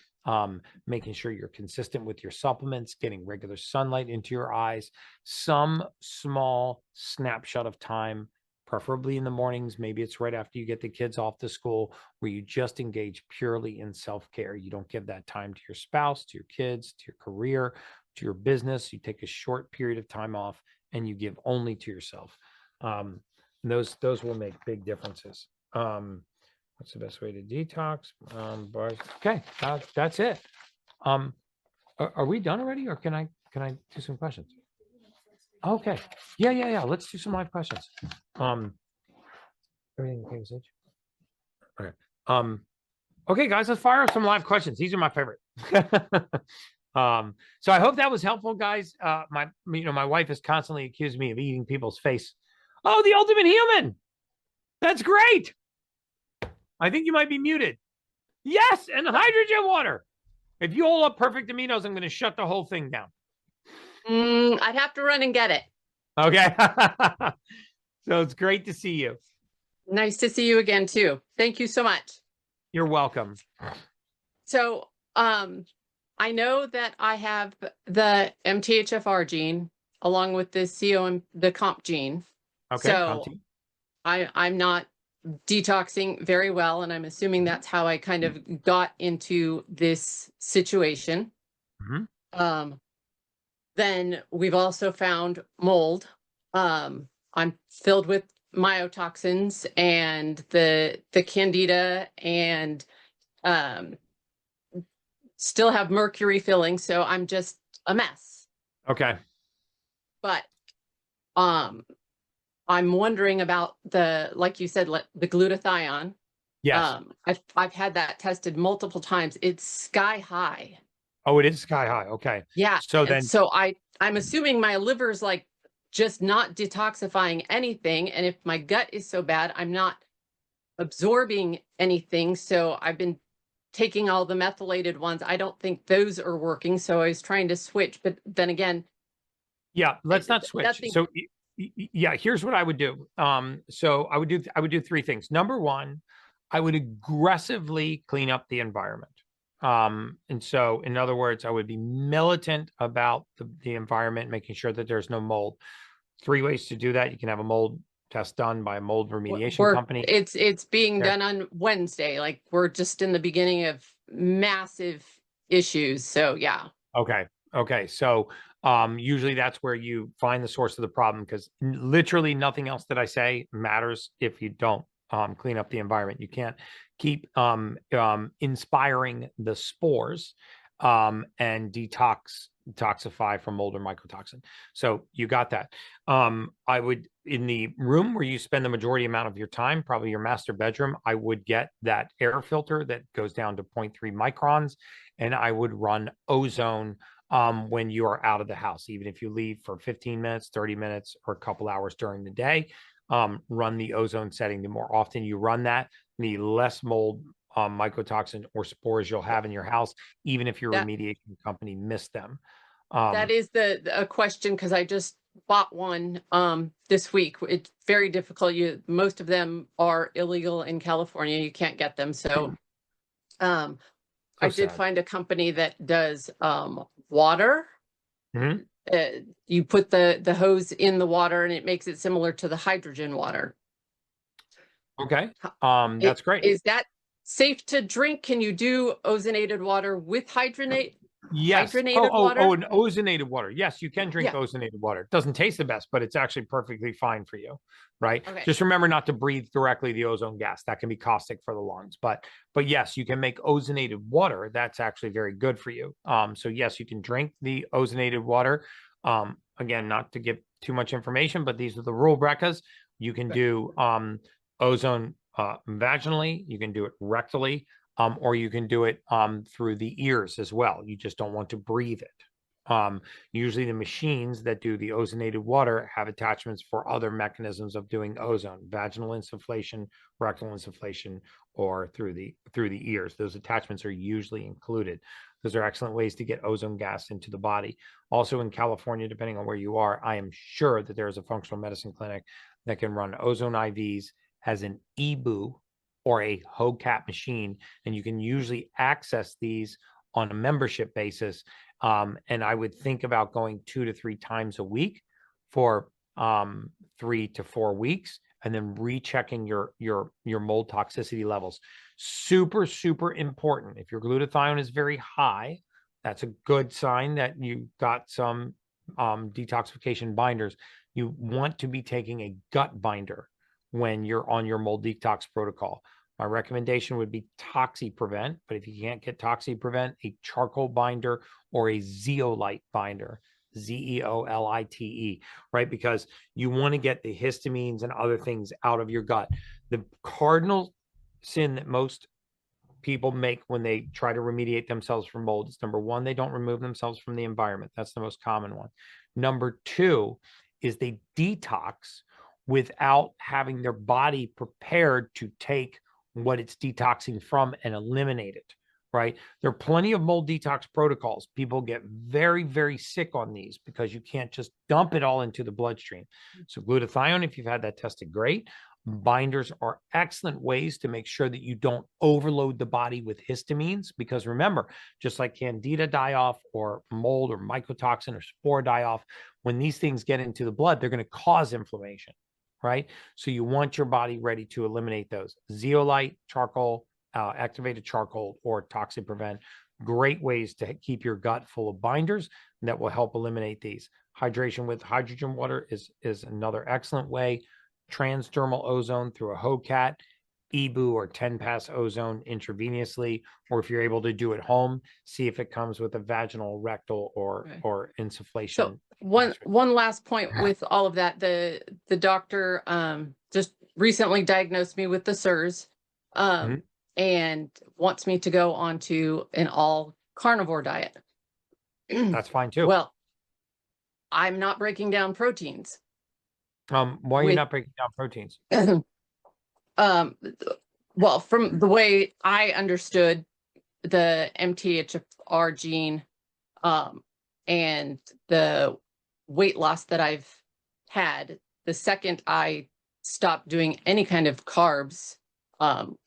making sure you're consistent with your supplements, getting regular sunlight into your eyes, some small snapshot of time, preferably in the mornings. Maybe it's right after you get the kids off to school, where you just engage purely in self-care. You don't give that time to your spouse, to your kids, to your career, to your business. You take a short period of time off and you give only to yourself. Those will make big differences. What's the best way to detox? Okay, that's it. Are we done already, or can I do some questions? Okay. Yeah. Let's do some live questions. Everything okay, Sage? Okay. Okay, guys, let's fire up some live questions. These are my favorite. So I hope that was helpful, guys. My wife has constantly accused me of eating people's face. Oh, the ultimate human. That's great. I think you might be muted. Yes, and hydrogen water. If you hold up perfect aminos, I'm going to shut the whole thing down. I'd have to run and get it. Okay. So it's great to see you. Nice to see you again, too. Thank you so much. You're welcome. So I know that I have the MTHFR gene along with the COMP gene. Okay. So I'm not detoxing very well, and I'm assuming that's how I kind of got into this situation. Mm-hmm. Then we've also found mold. I'm filled with myotoxins and the candida, and still have mercury filling, so I'm just a mess. Okay. But I'm wondering about like you said, the glutathione. Yes. I've had that tested multiple times. It's sky high. Oh, it is sky high. Okay. Yeah. So I'm assuming my liver's like just not detoxifying anything. And if my gut is so bad, I'm not absorbing anything. So I've been taking all the methylated ones. I don't think those are working. So I was trying to switch, but then again. Yeah, let's not switch. Nothing. So yeah, here's what I would do. So I would do 3 things. Number 1, I would aggressively clean up the environment. And so, in other words, I would be militant about the environment, making sure that there's no mold. 3 ways to do that. You can have a mold test done by a mold remediation company. It's being done on Wednesday. Like, we're just in the beginning of massive issues. So yeah. Okay. So usually that's where you find the source of the problem, because literally nothing else that I say matters if you don't clean up the environment. You can't keep inspiring the spores and detoxify from mold or mycotoxin. So you got that. I would, in the room where you spend the majority amount of your time, probably your master bedroom, I would get that air filter that goes down to 0.3 microns, and I would run ozone when you are out of the house, even if you leave for 15 minutes, 30 minutes, or a couple hours during the day. Run the ozone setting. The more often you run that, the less mold, mycotoxin, or spores you'll have in your house, even if your remediation company missed them. That is a question, because I just bought one this week. It's very difficult. Most of them are illegal in California. You can't get them. So I did find a company that does water. Mm-hmm. You put the hose in the water and it makes it similar to the hydrogen water. Okay. That's great. Is that safe to drink? Can you do ozonated water with hydrogenated Yes. hydrogenated water? An ozonated water. Yes, you can drink Yeah. ozonated water. It doesn't taste the best, but it's actually perfectly fine for you, right? Okay. Just remember not to breathe directly the ozone gas. That can be caustic for the lungs. But yes, you can make ozonated water. That's actually very good for you. So yes, you can drink the ozonated water. Again, not to give too much information, but these are the rule brecas. You can do ozone vaginally. You can do it rectally. Or you can do it through the ears as well. You just don't want to breathe it. Usually the machines that do the ozonated water have attachments for other mechanisms of doing ozone, vaginal insufflation, rectal insufflation, or through the ears. Those attachments are usually included. Those are excellent ways to get ozone gas into the body. Also in California, depending on where you are, I am sure that there is a functional medicine clinic that can run ozone IVs as an EBOO or a HOCAP machine, and you can usually access these on a membership basis. And I would think about going 2 to 3 times a week for 3 to 4 weeks, and then rechecking your mold toxicity levels. Super, super important. If your glutathione is very high, that's a good sign that you got some detoxification binders. You want to be taking a gut binder when you're on your mold detox protocol. My recommendation would be ToxyPrevent, but if you can't get ToxyPrevent, a charcoal binder or a zeolite binder, Zeolite, right? Because you want to get the histamines and other things out of your gut. The cardinal sin that most people make when they try to remediate themselves from mold is, number one, they don't remove themselves from the environment. That's the most common one. Number two is they detox without having their body prepared to take what it's detoxing from and eliminate it, right? There are plenty of mold detox protocols. People get very, very sick on these because you can't just dump it all into the bloodstream. So glutathione, if you've had that tested, great. Binders are excellent ways to make sure that you don't overload the body with histamines, because remember, just like candida die-off or mold or mycotoxin or spore die-off, when these things get into the blood, they're going to cause inflammation, right? So you want your body ready to eliminate those. Zeolite, charcoal, activated charcoal, or ToxyPrevent, great ways to keep your gut full of binders that will help eliminate these. Hydration with hydrogen water is another excellent way. Transdermal ozone through a HOCAT, EBOO or 10-pass ozone intravenously, or if you're able to do it home, see if it comes with a vaginal, rectal, or insufflation. So one last point with all of that, the doctor just recently diagnosed me with the SIRS, and wants me to go on to an all carnivore diet. That's fine too. Well, I'm not breaking down proteins. Why are you not breaking down proteins? Well, from the way I understood the MTHFR gene, and the weight loss that I've had, the second I stopped doing any kind of carbs,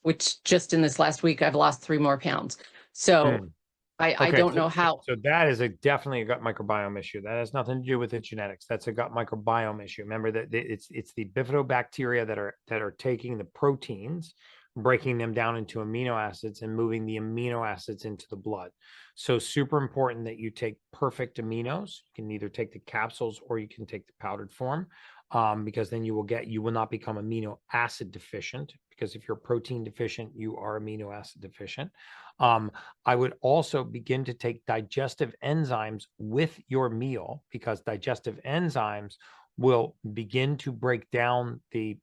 which just in this last week, I've lost 3 more pounds. So I don't know how. So that is definitely a gut microbiome issue. That has nothing to do with the genetics. That's a gut microbiome issue. Remember that it's the bifidobacteria that are taking the proteins, breaking them down into amino acids, and moving the amino acids into the blood. So super important that you take perfect aminos. You can either take the capsules or you can take the powdered form, because then you will not become amino acid deficient, because if you're protein deficient, you are amino acid deficient. I would also begin to take digestive enzymes with your meal, because digestive enzymes will begin to break down the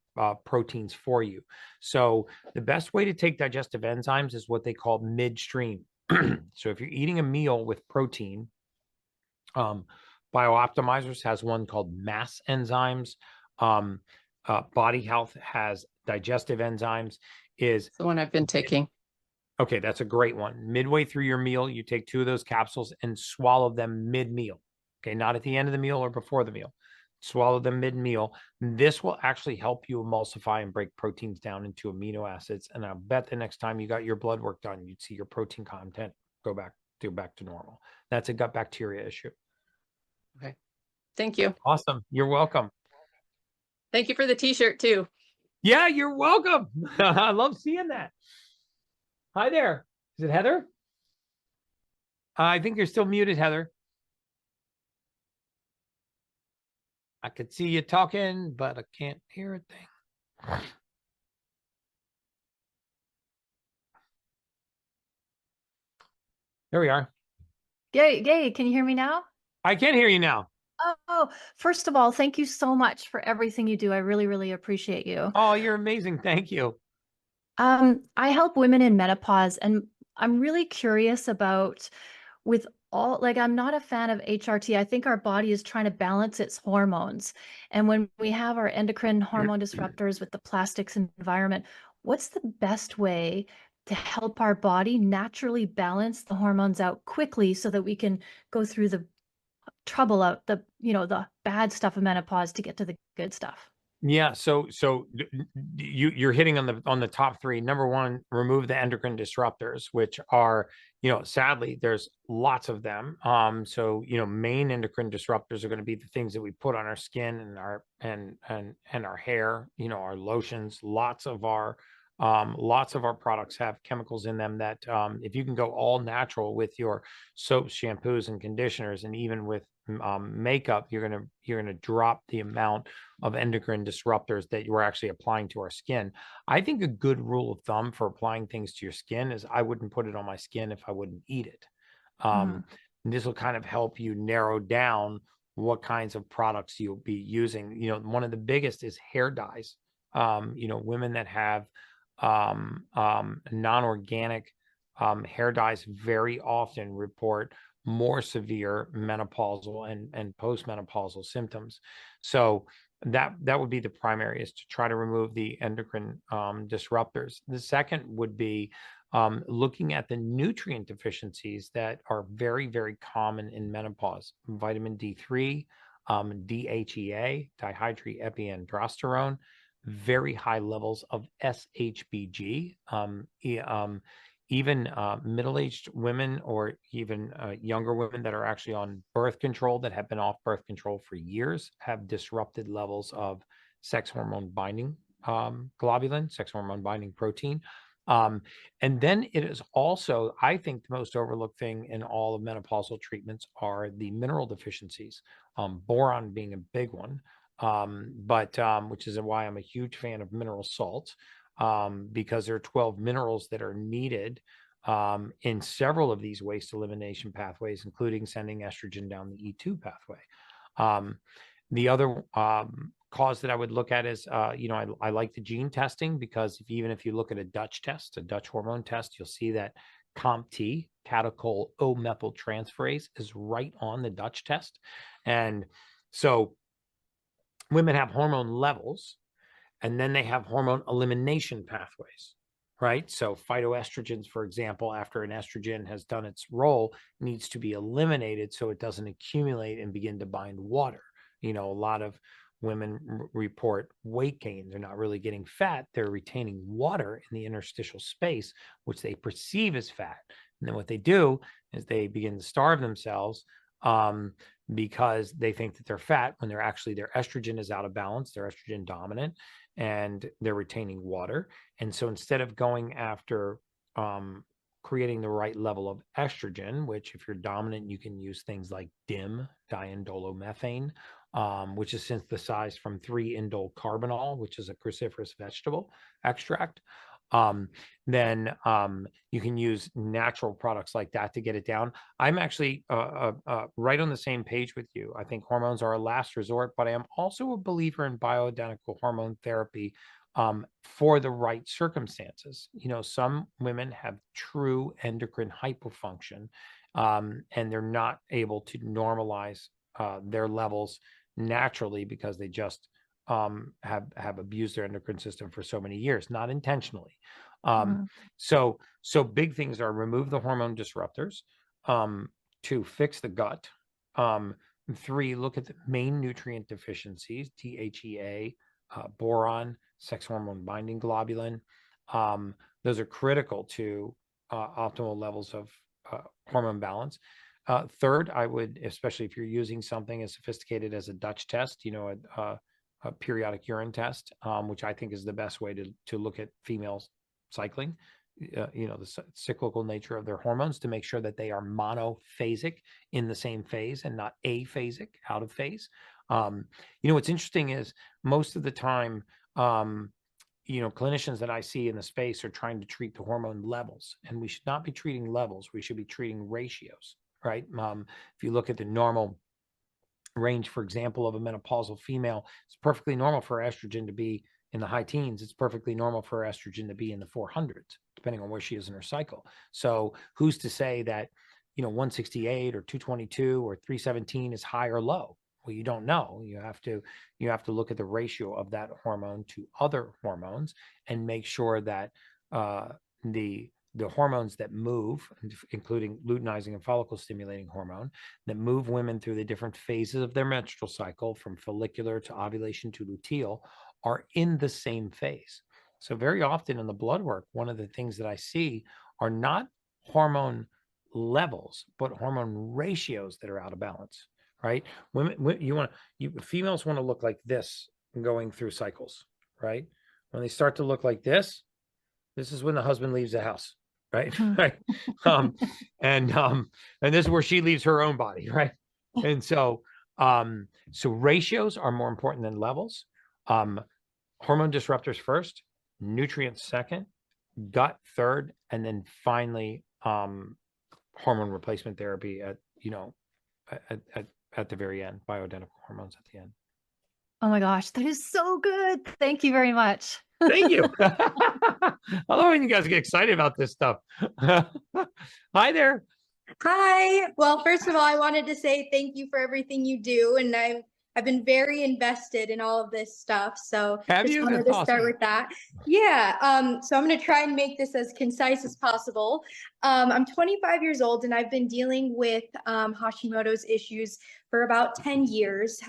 proteins for you. So the best way to take digestive enzymes is what they call midstream. So if you're eating a meal with protein, BioOptimizers has one called MAS enzymes. Body Health has digestive enzymes. Is the one I've been taking. Okay, that's a great one. Midway through your meal, you take 2 of those capsules and swallow them mid-meal. Okay, not at the end of the meal or before the meal. Swallow them mid-meal. This will actually help you emulsify and break proteins down into amino acids. And I bet the next time you got your blood work done, you'd see your protein content go back to normal. That's a gut bacteria issue. Okay. Thank you. Awesome. You're welcome. Thank you for the t-shirt too. Yeah, you're welcome. I love seeing that. Hi there. Is it Heather? I think you're still muted, Heather. I could see you talking, but I can't hear a thing. There we are. Yay, can you hear me now? I can hear you now. Oh, first of all, thank you so much for everything you do. I really, really appreciate you. Oh, you're amazing. Thank you. I help women in menopause, and I'm really curious about with all, like, I'm not a fan of HRT. I think our body is trying to balance its hormones. And when we have our endocrine hormone disruptors with the plastics environment, what's the best way to help our body naturally balance the hormones out quickly so that we can go through the trouble out the bad stuff of menopause to get to the good stuff? Yeah, so you're hitting on the top three. Number one, remove the endocrine disruptors, which are, sadly, there's lots of them. So main endocrine disruptors are going to be the things that we put on our skin and our hair, our lotions. Lots of our products have chemicals in them that, if you can go all natural with your soaps, shampoos, and conditioners, and even with makeup, you're gonna drop the amount of endocrine disruptors that you're actually applying to our skin. I think a good rule of thumb for applying things to your skin is I wouldn't put it on my skin if I wouldn't eat it. This will kind of help you narrow down what kinds of products you'll be using. One of the biggest is hair dyes. Women that have non-organic hair dyes very often report more severe menopausal and postmenopausal symptoms. So that would be the primary, is to try to remove the endocrine disruptors. The second would be looking at the nutrient deficiencies that are very, very common in menopause: vitamin D3, DHEA, dihydroepiandrosterone, very high levels of SHBG. Even middle-aged women, or even younger women that are actually on birth control, that have been off birth control for years, have disrupted levels of sex hormone binding globulin, sex hormone binding protein. And then it is also, I think, the most overlooked thing in all of menopausal treatments are the mineral deficiencies, boron being a big one. Which is why I'm a huge fan of mineral salts, because there are 12 minerals that are needed in several of these waste elimination pathways, including sending estrogen down the E2 pathway. The other cause that I would look at is, I like the gene testing, because even if you look at a Dutch test, a Dutch hormone test, you'll see that COMT, catechol O-methyltransferase, is right on the Dutch test. And so women have hormone levels, and then they have hormone elimination pathways, right? So phytoestrogens, for example, after an estrogen has done its role, needs to be eliminated so it doesn't accumulate and begin to bind water. A lot of women report weight gain. They're not really getting fat. They're retaining water in the interstitial space, which they perceive as fat. And then what they do is they begin to starve themselves, because they think that they're fat, when their estrogen is out of balance, they're estrogen dominant, and they're retaining water. And so instead of going after creating the right level of estrogen, which, if you're dominant, you can use things like DIM, diindolomethane, which is synthesized from 3-indole carbinol, which is a cruciferous vegetable extract. Then you can use natural products like that to get it down. I'm actually right on the same page with you. I think hormones are a last resort, but I am also a believer in bioidentical hormone therapy for the right circumstances. Some women have true endocrine hypofunction, and they're not able to normalize their levels naturally, because they just have abused their endocrine system for so many years, not intentionally. So big things are: remove the hormone disruptors, to fix the gut. 3, look at the main nutrient deficiencies: DHEA, boron, sex hormone binding globulin. Those are critical to optimal levels of hormone balance. Third, I would, especially if you're using something as sophisticated as a Dutch test, a periodic urine test, which I think is the best way to look at females cycling, the cyclical nature of their hormones to make sure that they are monophasic in the same phase and not aphasic, out of phase. What's interesting is most of the time, clinicians that I see in the space are trying to treat the hormone levels, and we should not be treating levels. We should be treating ratios, right? If you look at the normal range, for example, of a menopausal female, it's perfectly normal for estrogen to be in the high teens. It's perfectly normal for estrogen to be in the 400s, depending on where she is in her cycle. So who's to say that, 168 or 222 or 317 is high or low? Well, you don't know. You have to look at the ratio of that hormone to other hormones and make sure that the hormones that move, including luteinizing and follicle stimulating hormone, that move women through the different phases of their menstrual cycle, from follicular to ovulation to luteal, are in the same phase. So very often in the blood work, one of the things that I see are not hormone levels, but hormone ratios that are out of balance, right? Females want to look like this going through cycles, right? When they start to look like this is when the husband leaves the house. Right. Right. And this is where she leaves her own body. Right. And so ratios are more important than levels. Hormone disruptors first, nutrients second, gut third, and then finally hormone replacement therapy at the very end, bioidentical hormones at the end. Oh my gosh, that is so good. Thank you very much. Thank you. I love when you guys get excited about this stuff. Hi there. Hi. Well, first of all, I wanted to say thank you for everything you do, and I've been very invested in all of this stuff. So just wanted to start with that. Yeah. So I'm going to try and make this as concise as possible. I'm 25 years old, and I've been dealing with Hashimoto's issues for about 10 years.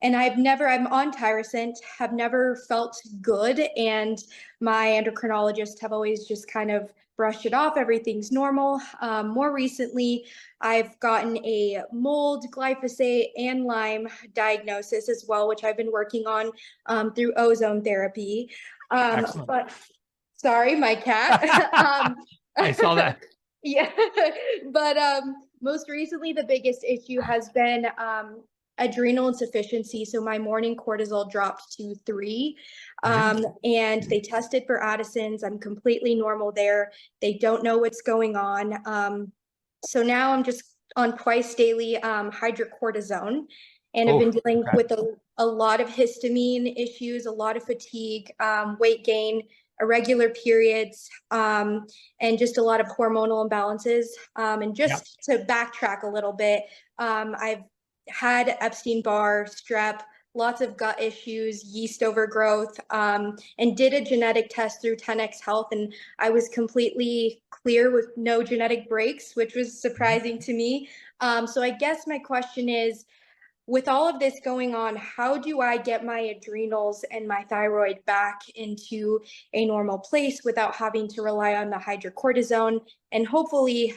And I'm on Tirosint, have never felt good. And my endocrinologist have always just kind of brushed it off. Everything's normal. More recently, I've gotten a mold, glyphosate, and Lyme diagnosis as well, which I've been working on through ozone therapy. But sorry, my cat. I saw that. Yeah. But most recently, the biggest issue has been adrenal insufficiency. So my morning cortisol dropped to 3, and they tested for Addison's. I'm completely normal there. They don't know what's going on. So now I'm just on twice daily hydrocortisone, and I've been dealing with a lot of histamine issues, a lot of fatigue, weight gain, irregular periods, and just a lot of hormonal imbalances. And just to backtrack a little bit, I've had Epstein-Barr, strep, lots of gut issues, yeast overgrowth, and did a genetic test through 10X Health, and I was completely clear with no genetic breaks, which was surprising to me. So I guess my question is, with all of this going on, how do I get my adrenals and my thyroid back into a normal place without having to rely on the hydrocortisone? And hopefully,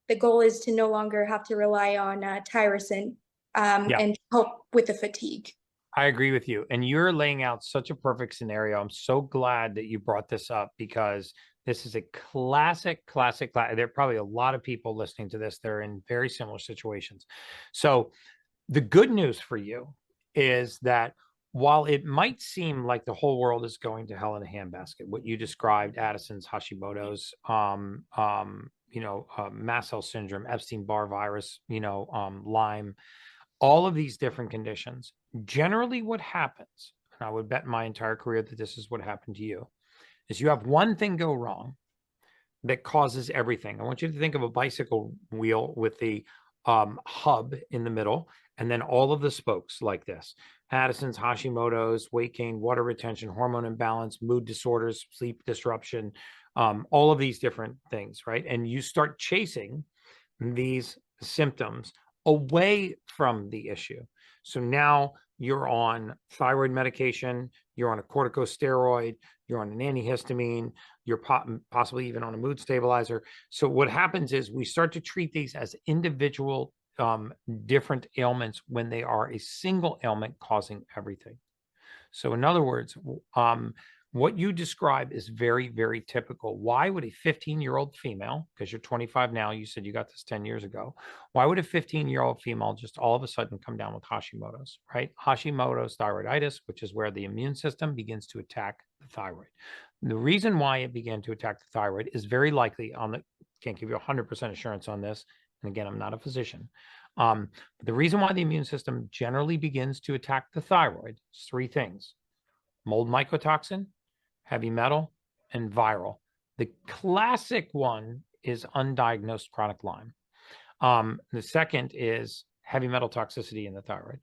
the goal is to no longer have to rely on Tirosint and help with the fatigue. I agree with you. And you're laying out such a perfect scenario. I'm so glad that you brought this up, because this is a classic. There are probably a lot of people listening to this. They're in very similar situations. So the good news for you is that while it might seem like the whole world is going to hell in a handbasket, what you described, Addison's, Hashimoto's, mast cell syndrome, Epstein-Barr virus, Lyme, all of these different conditions, generally what happens, and I would bet my entire career that this is what happened to you, is you have one thing go wrong that causes everything. I want you to think of a bicycle wheel with the hub in the middle, and then all of the spokes like this: Addison's, Hashimoto's, weight gain, water retention, hormone imbalance, mood disorders, sleep disruption, all of these different things, right? And you start chasing these symptoms away from the issue. So now you're on thyroid medication, you're on a corticosteroid, you're on an antihistamine, you're possibly even on a mood stabilizer. So what happens is we start to treat these as individual different ailments when they are a single ailment causing everything. So in other words, what you describe is very, very typical. Why would a 15-year-old female, because you're 25 now, you said you got this 10 years ago, why would a 15-year-old female just all of a sudden come down with Hashimoto's, right? Hashimoto's thyroiditis, which is where the immune system begins to attack the thyroid. The reason why it began to attack the thyroid is very likely can't give you 100% assurance on this. And again, I'm not a physician. But the reason why the immune system generally begins to attack the thyroid is three things: mold mycotoxin, heavy metal, and viral. The classic one is undiagnosed chronic Lyme. The second is heavy metal toxicity in the thyroid.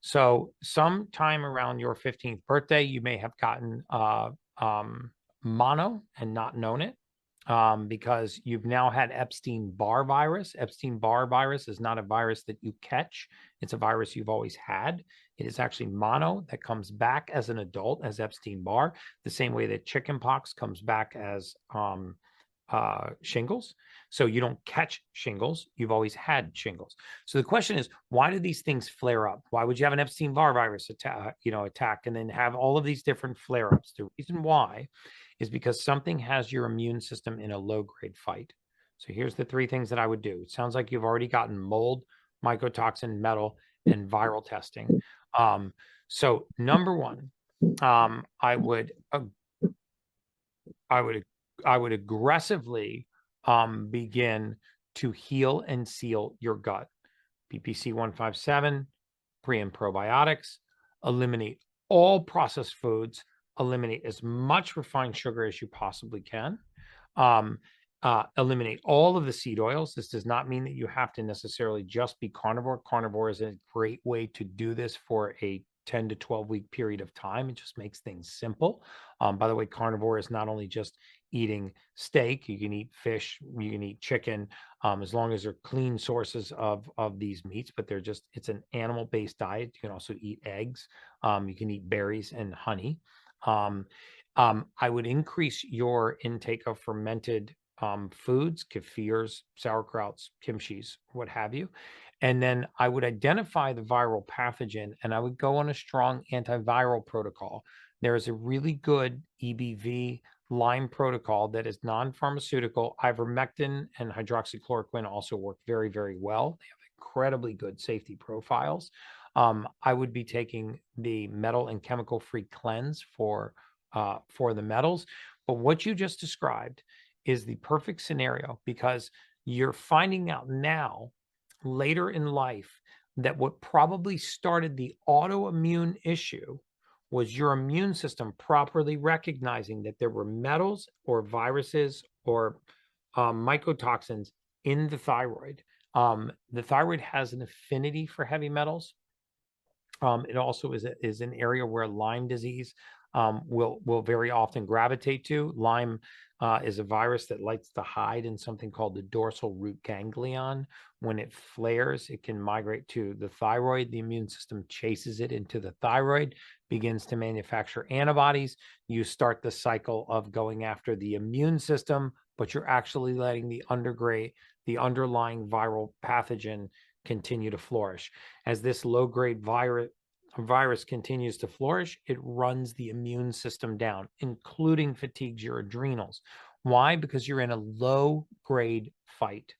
So sometime around your 15th birthday, you may have gotten mono and not known it, because you've now had Epstein-Barr virus. Epstein-Barr virus is not a virus that you catch. It's a virus you've always had. It is actually mono that comes back as an adult as Epstein-Barr, the same way that chickenpox comes back as shingles. So you don't catch shingles. You've always had shingles. So the question is, why do these things flare up? Why would you have an Epstein-Barr virus attack and then have all of these different flare-ups? The reason why is because something has your immune system in a low-grade fight. So here's the three things that I would do. It sounds like you've already gotten mold, mycotoxin, metal, and viral testing. So number one, I would aggressively begin to heal and seal your gut. PPC 157, pre and probiotics, eliminate all processed foods, eliminate as much refined sugar as you possibly can, eliminate all of the seed oils. This does not mean that you have to necessarily just be carnivore. Carnivore is a great way to do this for a 10 to 12 week period of time. It just makes things simple. By the way, carnivore is not only just eating steak. You can eat fish, you can eat chicken, as long as they're clean sources of these meats, but it's an animal-based diet. You can also eat eggs. You can eat berries and honey. I would increase your intake of fermented foods, kefirs, sauerkrauts, kimchis, what have you. And then I would identify the viral pathogen and I would go on a strong antiviral protocol. There is a really good EBV Lyme protocol that is non-pharmaceutical. Ivermectin and hydroxychloroquine also work very, very well. They have incredibly good safety profiles. I would be taking the metal and chemical-free cleanse for the metals. But what you just described is the perfect scenario, because you're finding out now, later in life, that what probably started the autoimmune issue was your immune system properly recognizing that there were metals or viruses or mycotoxins in the thyroid. The thyroid has an affinity for heavy metals. It also is an area where Lyme disease will very often gravitate to. Lyme is a virus that likes to hide in something called the dorsal root ganglion. When it flares, it can migrate to the thyroid. The immune system chases it into the thyroid, begins to manufacture antibodies. You start the cycle of going after the immune system, but you're actually letting the underlying viral pathogen continue to flourish. As this low-grade virus continues to flourish, it runs the immune system down, including fatigues your adrenals. Why? Because you're in a low-grade fight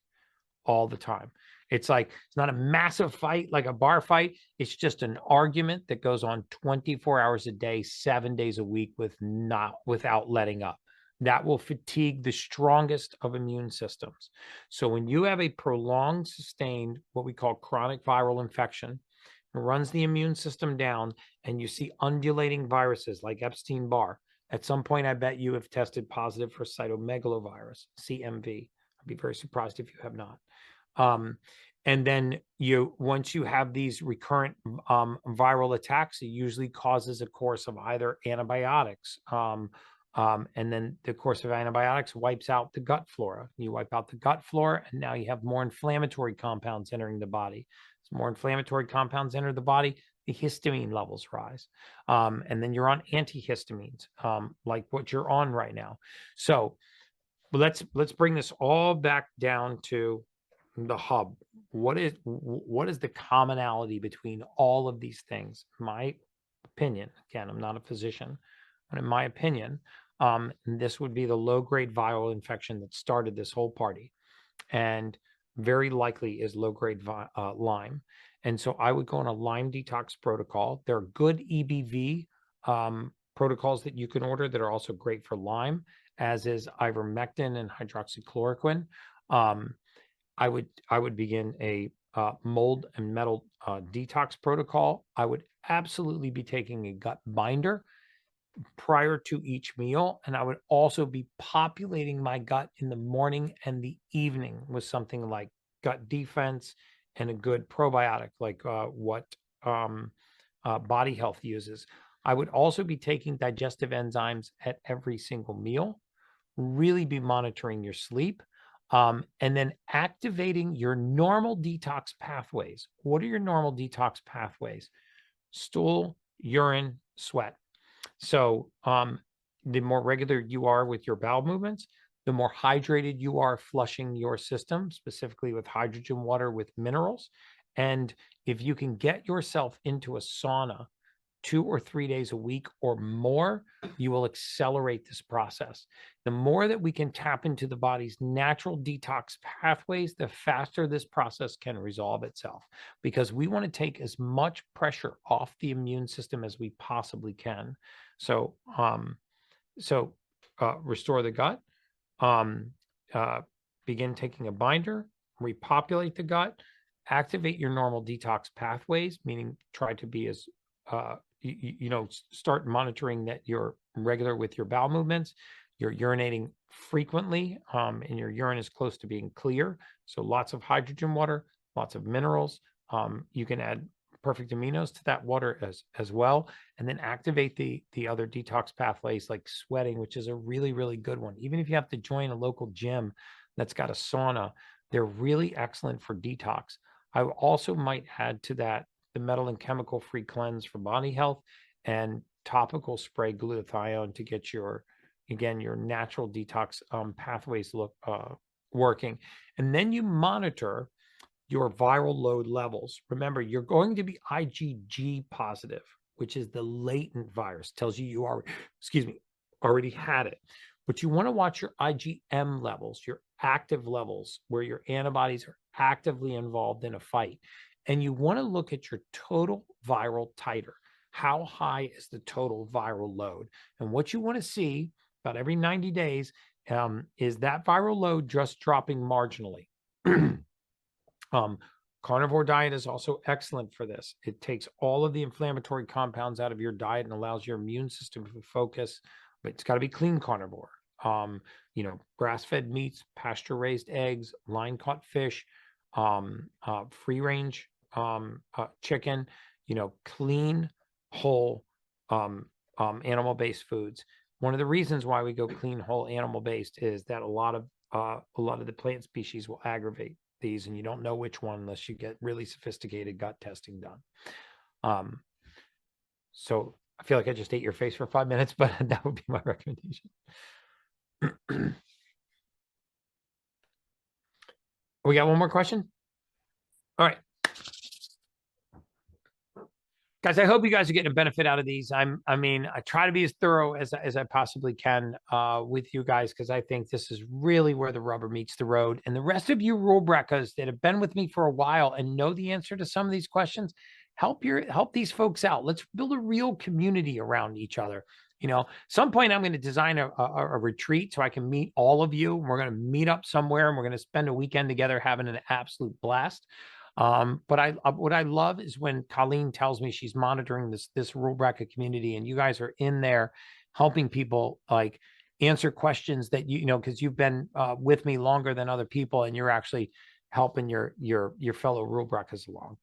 all the time. It's not a massive fight like a bar fight. It's just an argument that goes on 24 hours a day, 7 days a week without letting up. That will fatigue the strongest of immune systems. So when you have a prolonged, sustained, what we call chronic viral infection, it runs the immune system down, and you see undulating viruses like Epstein-Barr. At some point, I bet you have tested positive for cytomegalovirus, CMV. I'd be very surprised if you have not. And then once you have these recurrent viral attacks, it usually causes a course of either antibiotics, and then the course of antibiotics wipes out the gut flora. You wipe out the gut flora, and now you have more inflammatory compounds entering the body. As more inflammatory compounds enter the body, the histamine levels rise. And then you're on antihistamines, like what you're on right now. So let's bring this all back down to the hub. What is the commonality between all of these things? My opinion, again, I'm not a physician, But in my opinion, this would be the low-grade viral infection that started this whole party, and very likely is low-grade Lyme. And so I would go on a Lyme detox protocol. There are good EBV protocols that you can order that are also great for Lyme, as is ivermectin and hydroxychloroquine. I would begin a mold and metal detox protocol. I would absolutely be taking a gut binder prior to each meal, and I would also be populating my gut in the morning and the evening with something like gut defense and a good probiotic like what Body Health uses. I would also be taking digestive enzymes at every single meal, really be monitoring your sleep, and then activating your normal detox pathways. What are your normal detox pathways? Stool, urine, sweat. So the more regular you are with your bowel movements, the more hydrated you are flushing your system, specifically with hydrogen water with minerals. And if you can get yourself into a sauna 2 or 3 days a week or more, you will accelerate this process. The more that we can tap into the body's natural detox pathways, the faster this process can resolve itself, because we want to take as much pressure off the immune system as we possibly can. So, restore the gut, begin taking a binder, repopulate the gut, activate your normal detox pathways, meaning try to be as start monitoring that you're regular with your bowel movements, you're urinating frequently, and your urine is close to being clear. So lots of hydrogen water, lots of minerals. You can add perfect aminos to that water as well, and then activate the other detox pathways like sweating, which is a really, really good one. Even if you have to join a local gym that's got a sauna, they're really excellent for detox. I also might add to that the metal and chemical free cleanse for Body Health, and topical spray glutathione to get your natural detox pathways working. And then you monitor your viral load levels. Remember, you're going to be IgG positive, which is the latent virus, tells you are, already had it. But you want to watch your IgM levels, your active levels, where your antibodies are actively involved in a fight. And you want to look at your total viral titer. How high is the total viral load? And what you want to see about every 90 days is that viral load just dropping marginally. Carnivore diet is also excellent for this. It takes all of the inflammatory compounds out of your diet and allows your immune system to focus, but it's got to be clean carnivore. Grass-fed meats, pasture-raised eggs, line-caught fish, free-range chicken, clean, whole animal-based foods. One of the reasons why we go clean, whole, animal-based is that a lot of the plant species will aggravate these, and you don't know which one unless you get really sophisticated gut testing done. So I feel like I just ate your face for 5 minutes, but that would be my recommendation. We got one more question? All right. Guys, I hope you guys are getting a benefit out of these. I try to be as thorough as I possibly can with you guys, because I think this is really where the rubber meets the road. And the rest of you rule breakers that have been with me for a while and know the answer to some of these questions, help these folks out. Let's build a real community around each other. Some point I'm going to design a retreat so I can meet all of you. We're going to meet up somewhere and we're going to spend a weekend together having an absolute blast. But what I love is when Colleen tells me she's monitoring this Rule Bracket community, and you guys are in there helping people like answer questions that because you've been with me longer than other people, and you're actually helping your fellow Rule Brackets along.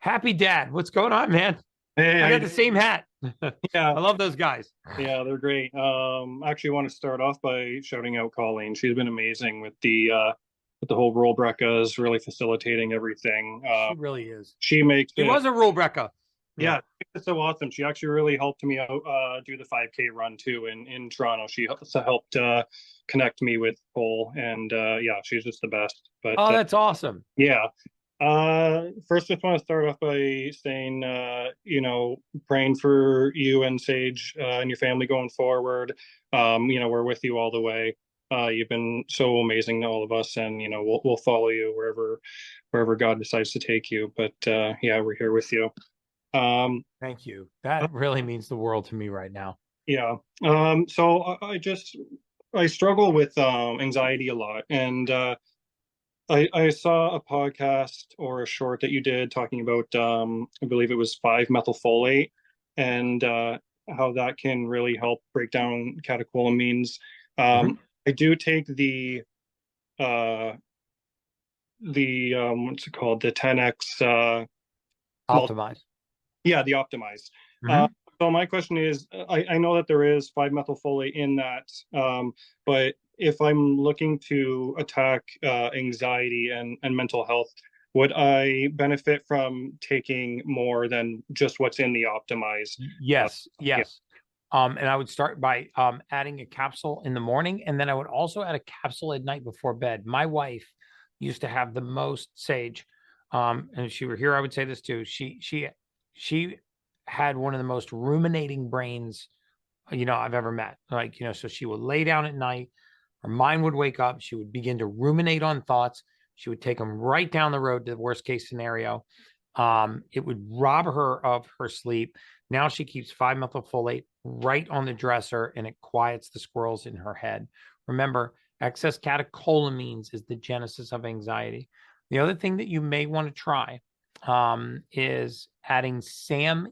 Happy Dad, what's going on, man? Hey, I got the same hat. Yeah, I love those guys. yeah, they're great. I actually want to start off by shouting out Colleen. She's been amazing with the whole Rule Brecas, really facilitating everything. She really is. She makes She was a Rule Breca. Yeah, it's so awesome. She actually really helped me out do the 5K run too in Toronto. She helped connect me with Cole, and yeah, she's just the best. But that's awesome. Yeah. First, just want to start off by saying, praying for you and Sage, and your family going forward. We're with you all the way. You've been so amazing to all of us, and we'll follow you wherever God decides to take you. But yeah, we're here with you. Thank you. That really means the world to me right now. Yeah. So I struggle with anxiety a lot, and I saw a podcast or a short that you did talking about I believe it was 5-methylfolate, and how that can really help break down catecholamines. I do take uh what's it called, the 10x Optimize. yeah, the optimized. Mhm. So my question is, I know that there is 5-methylfolate in that, but if I'm looking to attack anxiety and mental health, would I benefit from taking more than just what's in the optimized? Yes, yeah. yes. And I would start by adding a capsule in the morning, and then I would also add a capsule at night before bed. My wife used to have the most, Sage, and if she were here, I would say this too. She had one of the most ruminating brains, I've ever met. So she would lay down at night, her mind would wake up, she would begin to ruminate on thoughts. She would take them right down the road to the worst case scenario. It would rob her of her sleep. Now she keeps 5-methylfolate right on the dresser, and it quiets the squirrels in her head. Remember, excess catecholamines is the genesis of anxiety. The other thing that you may want to try is adding SAM,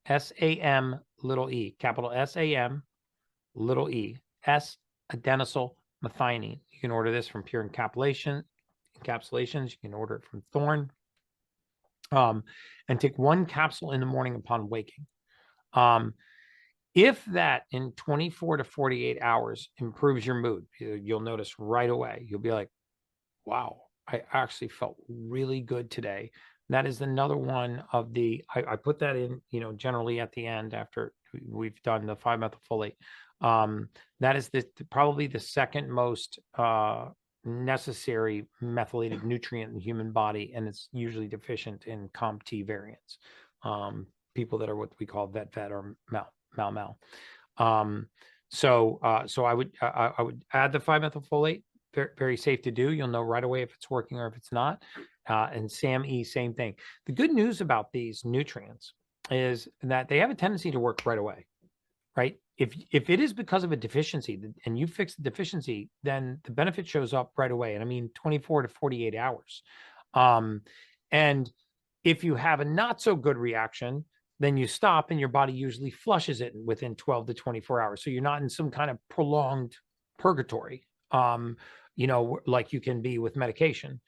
S-A-M, little e, capital S-A-M, little e, S-adenosyl methionine. You can order this from Pure Encapsulations. You can order it from Thorne. And take one capsule in the morning upon waking. If that in 24 to 48 hours improves your mood, you'll notice right away. You'll be like, wow, I actually felt really good today. That is another one of I put that in, generally at the end after we've done the 5-methylfolate. That is probably the second most necessary methylated nutrient in the human body, and it's usually deficient in COMT variants. People that are what we call vet or mal. So I would add the 5-methylfolate. Very, very safe to do. You'll know right away if it's working or if it's not. And SAM, same thing. The good news about these nutrients is that they have a tendency to work right away, right? If it is because of a deficiency and you fix the deficiency, then the benefit shows up right away. And I mean, 24 to 48 hours. And if you have a not so good reaction, then you stop and your body usually flushes it within 12 to 24 hours. So you're not in some kind of prolonged purgatory, like you can be with medication.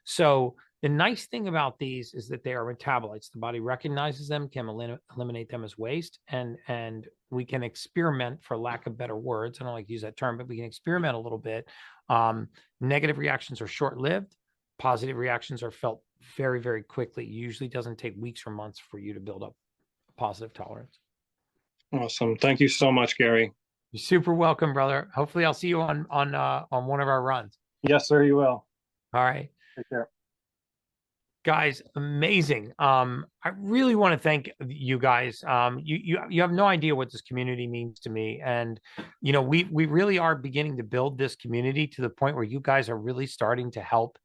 So the nice thing about these is that they are metabolites. The body recognizes them, can eliminate them as waste, and we can experiment, for lack of better words. I don't like to use that term, but we can experiment a little bit. Negative reactions are short-lived. Positive reactions are felt very, very quickly. It usually doesn't take weeks or months for you to build up a positive tolerance. Awesome. Thank you so much, Gary. You're super welcome, brother. Hopefully I'll see you on one of our runs. Yes, sir, you will. All right. Take care. Guys, amazing. I really want to thank you guys. You have no idea what this community means to me. And, we really are beginning to build this community to the point where you guys are really starting to help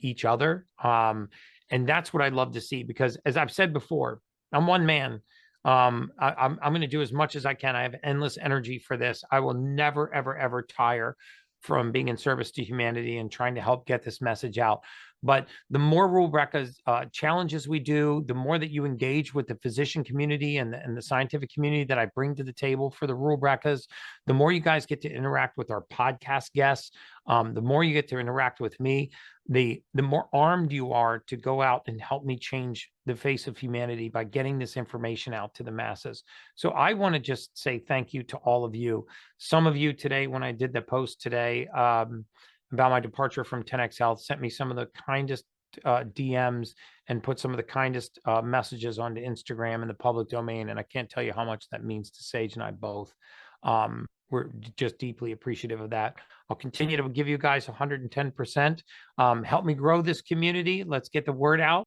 each other. And that's what I'd love to see, because as I've said before, I'm one man. I'm going to do as much as I can. I have endless energy for this. I will never, ever, ever tire from being in service to humanity and trying to help get this message out. But the more Rural Brecca's challenges we do, the more that you engage with the physician community and the scientific community that I bring to the table for the Rural Brecca's, the more you guys get to interact with our podcast guests, the more you get to interact with me, the more armed you are to go out and help me change the face of humanity by getting this information out to the masses. So I want to just say thank you to all of you. Some of you today, when I did the post today, about my departure from 10X Health, sent me some of the kindest DMs and put some of the kindest messages onto Instagram in the public domain. And I can't tell you how much that means to Sage and I both. we're just deeply appreciative of that. I'll continue to give you guys 110%. Help me grow this community. Let's get the word out.